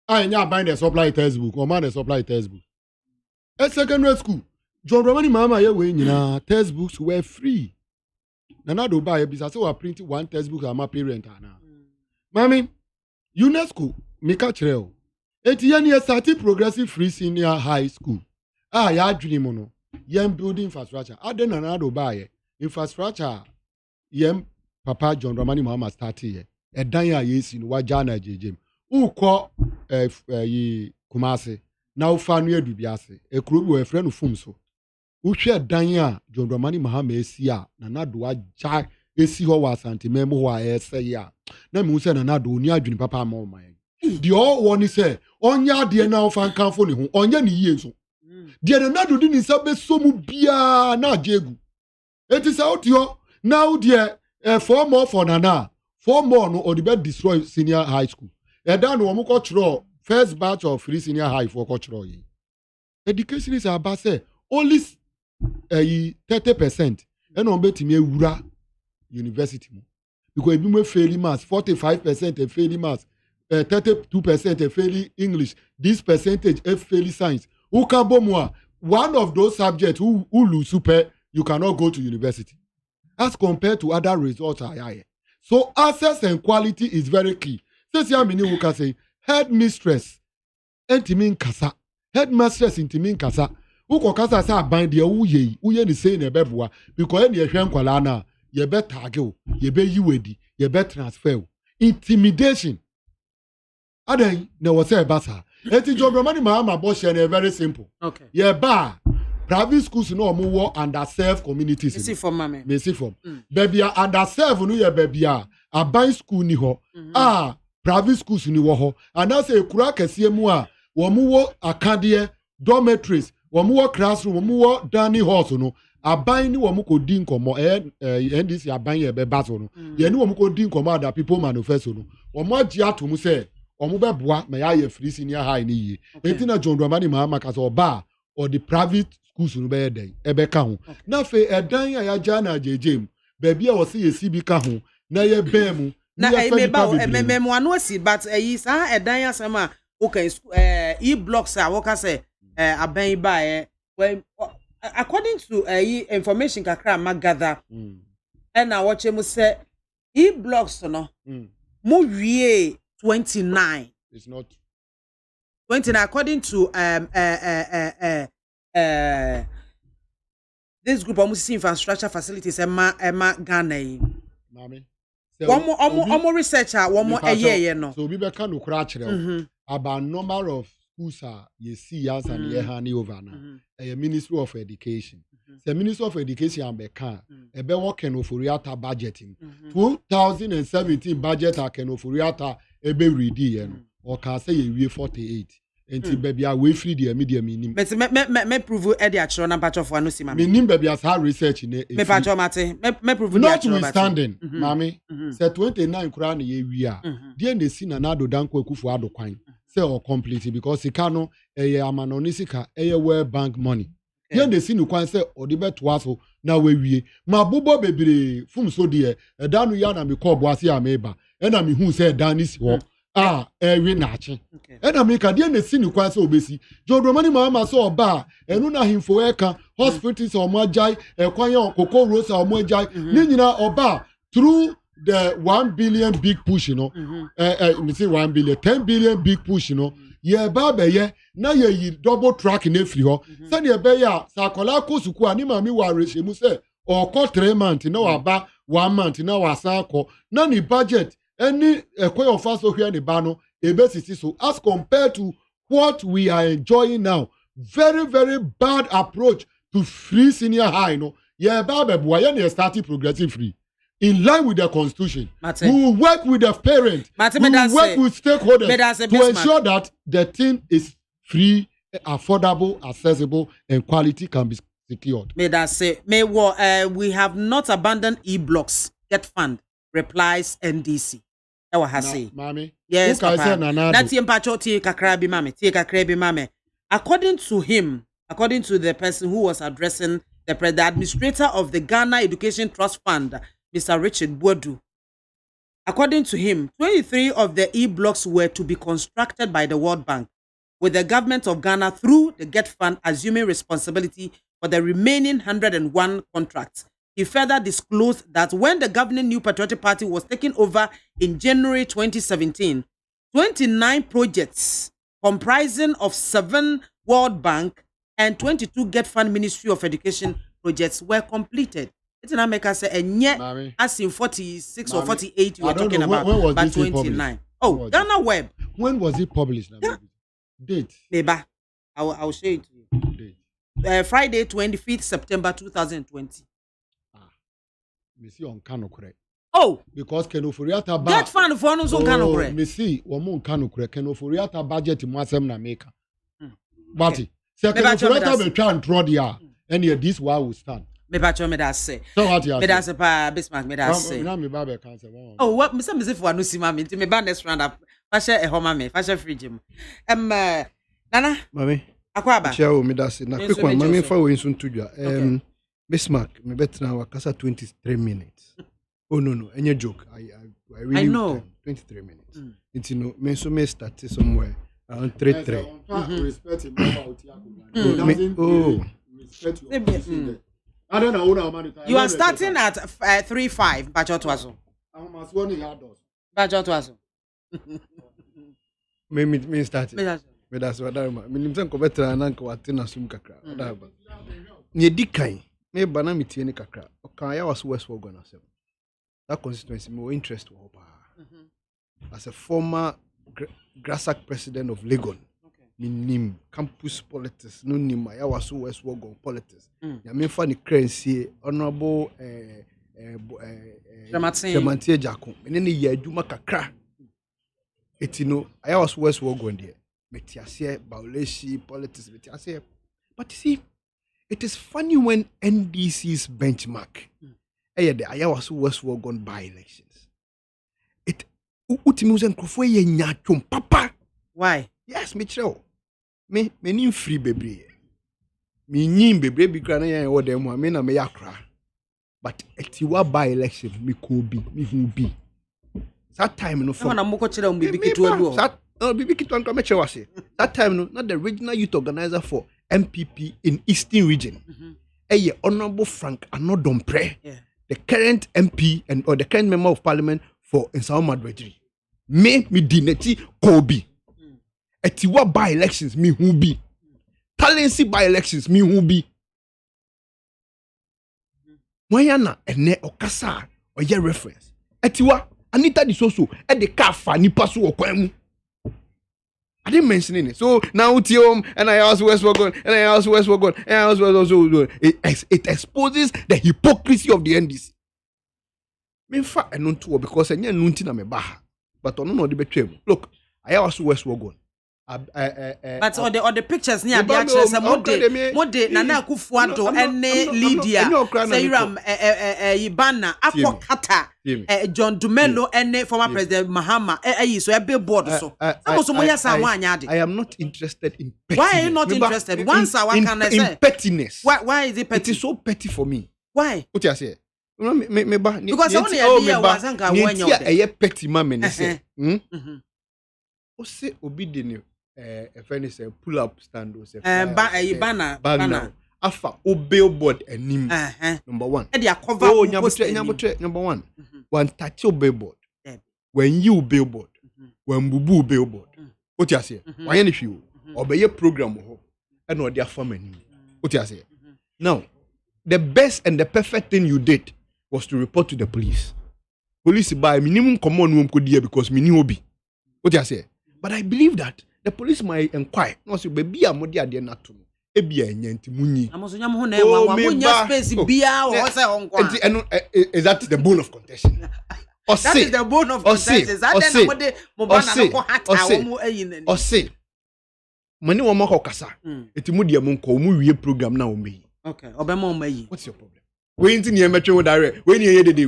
I nya buy the supply textbook or man the supply textbook. At secondary school, John Romani Mama ye we nyina textbooks were free. Nana do buy bisa say we print one textbook and my parent na. Mami, UNESCO mika chreo. Eti ye started progressive free senior high school. Ya adwini mo no. Yem building infrastructure. Aden nana do buy infrastructure. Yem Papa John Romani Mama started here. Edan ya yesi no waja na jejem. Ukọ yi Kumase. Na ufa no edubiase. Ekuro bi we frɛ no fum so. Uhwe dan a John Romani Mahama esi a na do waja esi ho wa Asante Memo ho a ese ya. Na me use na do oni adwini papa ma o man. The all one say onya de na ofa nkanfo ne ho onya ne yie so. De na do di ni sabe so mu bia na ajegu. It is out here now there 4 more for Nana. 4 more no or the bed destroy senior high school. Dan no mo ko first batch of free senior high for ko education is about say only 30% and on betimi ewura university mo. Because if you fail maths, 45% a fail maths, 32% a fail English, this percentage a fail science. Who can bomwa? One of those subjects who lose super, you cannot go to university. As compared to other results are higher. So access and quality is very key. Since you mean you can say headmistress, intimin kasa, headmistress intimin kasa. Who can kasa sa bind the uye ni say ne bebwa because any ehwen kwala na ye be tag ye be yiwedi ye be transfer intimidation. Adan na wo say basa. Eti John Romani Mahama bo share very simple. Okay. Ye ba private schools no mo wo underserved communities. Me see for mama. Me see for. Baby underserved no ye baby aban school ni ho. Private schools ni wo ho. And na say ekura kese mu a wo mo wo academy dormitories, wo mo wo classroom, wo mo wo dining halls no. Aban ni wo mo ko di nkomo NDC aban ye be baso no. Ye ni wo mo ko di nkomo ada people manifesto no. Wo mo agi atom say omo be boa me ya ye free senior high ni yi. Enti na John Dramani Mahama ka so ba or the private schools no be den e be ka ho. Na fe edan ya ja na jejem. Ba bia wo se ye si bi ka ho na ye be mu. Na me ba me mo anu si but yi sa edan ya sama okay e-blocks a wo ka say aban ba well according to information kakra magather and na watch mu say e-blocks no mo wie 29. It's not 29 according to this group almost infrastructure facilities Emma Ghana. Mami. One researcher, one more no. So we be kan ukra kire about number of schools you see as and ye hani over na. Ministry of Education. The Ministry of Education be kan e be working oforiata budgeting. 2017 budget can oforiata ebe ready no. Or can say ye 48. Enti baby we free the media minim. But me prove e dey actual na patch of one no see mama. Minim baby as hard research ne. Me patch mate. Me prove the actual. Notwithstanding, mami, say 29 kura na ye wi a. Dey na si na do danko akufo ado kwan. Say or complete because sika no eye amanoni sika eye World Bank money. Dey na si no kwan say odi beto aso na we wie. Ma bobo bebre fum so de e da no ya na me call boase ameba. E na me hu say dan ni si ho. Ewe nachi. Ena meka die na si ni kwa se obesi. John Dramani Mahama so oba enu na himfo eka hospitals omo ajai ekwan ya Koko Rosa omo ajai. Ni nyina oba through the 1 billion big push, you know. Me say 1 billion, 10 billion big push, you know. Ye ba be ye na ye yi double track in every ho. Say ye be ya sa kola ko suku ani mami wa reshe mu say oko 3 months na wa ba 1 month na wa sa ko na ni budget any kwe of us here the bano so as compared to what we are enjoying now. Very, very bad approach to free senior high. No, yeah, baby, boy, you starting progressive free. in line with the constitution. Mate. We will work with the parents. Mate, we will work with stakeholders to ensure that the thing is free, affordable, accessible, and quality can be secured. We have not abandoned e-blocks. Get fund, replies NDC. That was say. Mami. Yes, Papa. That's mame. According to him, according to the person who was addressing the administrator of the Ghana Education Trust Fund, Mr. Richard Boadu. According to him, 23 of the e-blocks were to be constructed by the World Bank, with the government of Ghana through the GET Fund assuming responsibility for the remaining 101 contracts. He further disclosed that when the governing New Patriotic Party was taken over in January 2017, 29 projects comprising of 7 World Bank and 22 GET Fund Ministry of Education projects were completed. It's an America say as in 46 or 48 you were talking about, but 29. Oh, Ghana Web. When was it published? Date. Neighbor, I'll show it to you. Date. Friday, 25th September 2020. Me see on Kano correct. Oh, because Kenoforiata budget GET Fund for no Kano correct. Me see one Kano correct. Kenoforiata budget mo asem na make. But say Kenoforiata be try and draw there. And here this why we stand. Me patcho me that say. So what you me that say pa Bismarck me that say. Na me ba be can say. Oh, what me say for no see mama nti me ba next round up. Fa share e homa me, fa share fridge mu. Nana. Mami. Akwaba. Chia me that say. Na quick one mami fa we nso tudwa. Bismarck, me bet now Wakasa 23 minutes. Oh no, any joke. I really know. 23 minutes. It's you know, me so me started somewhere around 3:3. Respect him. I don't know. You are starting at 3:5. Budget was. Budget was. Me started. Me that's what I mean. Me nimsan ko betra na ko atina sum kakra. Odaba. Nye dikan. Me bana mitie ni kakra. Okan ya was West Wogon asem. That constituency me interest wo pa. As a former Grassac president of Legon. Me nim campus politics no nim ya was West Wogon politics. Ya me fa ni crancy honorable Tremantie Jako. Me ne ye adwuma kakra. Etino ya was West Wogon there. Metiase Bauleshi politics metiase. But see, it is funny when NDC's benchmark. The Ayawasu West Wogon by-elections. It Utimusen Krofwe Nyachum Papa. Why? Yes, Mitchell. Me nim free baby. Me nim baby grana or them me na me yakra. But etiwa by-election me could be, me who be. That time no for. That time no, not the regional youth organizer for MPP in Eastern Region. Honorable Frank Anodompre, the current MP or the current member of Parliament for Nsawam Madridri. Me dineti Kobe. Etiwa by elections me who be. Talency by elections me who be. Moyana ene okasa or ye reference. Etiwa Anita Disoso at the Kafa ni pasu okwemu. I didn't mention it. So now Tiom and I asked West Wogon and I asked West Wogon and I asked West Wogon. It exposes the hypocrisy of the NDC. Me fa I know too because I nunti na me baha. But on no the betray. Look, I asked West Wogon. But on the pictures near the actual mode Nana Akufo-Addo and Lydia Seyram Ibana Akwakata John Dumelo and former President Mahama so a billboard so I am not interested in pettiness. Why are you not interested? Once I can I say pettiness. Why is it petty? It is so petty for me. Why? What you say? Because only a year was a petty man say. Ose obi de ne friend say pull up stand o say banner afa o billboard anim number 1 e dey cover number 1 one touch o billboard when you billboard when bubu billboard what you say why any hwe obeye program ho e na odi afam anim what you say now the best and the perfect thing you did was to report to the police by minimum common room could hear because mini obi what you say. But I believe that the police might inquire. No, so baby, I'm not there not to. ebia enya nti munyi amoso nyam ho na enwa munya space bia wo se honkwa nti eno is that the bone of contention that is the bone of contention that then mo de mo bana no ko hata wo mu ayi nani ose mani wo makọ kasa eti mu de mo nko mu wie program na wo meyi okay obema mo ayi what's your problem we nti ne metwe wo dare we ni ye dede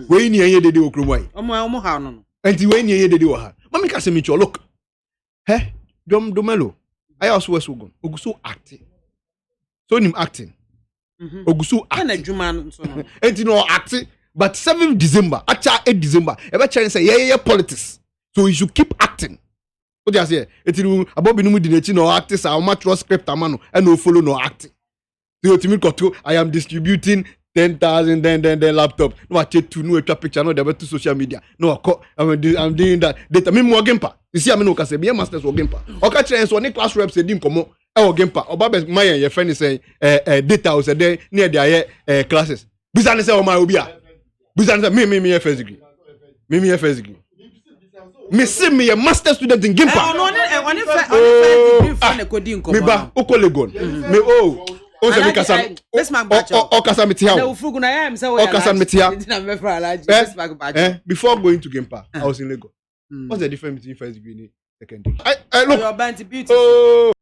we ni ye dede wo kromai omo ha no enti we ni ye dede wo ha mami ka se mi cho look he domelo I also was oguso acting so him acting oguso acting na adwuma so no enti no acting but 7 December acha 8 December e be chere say yeah politics so you should keep acting what do you say enti abobi no mu di nechi no acting sa o ma trust script amano e no follow no acting so you timi koto I am distributing 10,000 then laptop no I take to no picture no dey to social media no I'm doing that data me mo gempa you see I no ka say me masters wo gempa o ka chere so ni class reps e di nkomo e wo gempa oba be mayen ye friend say data o say dey near dey classes bizane say o ma obi a bizane say me first degree me first degree me see me a master student in gempa on first degree friend e ko di nkomo me ba o ko legon me o se mi kasa o kasa mitia na ufugu na yam say o ya kasa mitia na me fra alaji before going to Gempa I was in Lagos what's the difference between first degree and second degree I look your band beautiful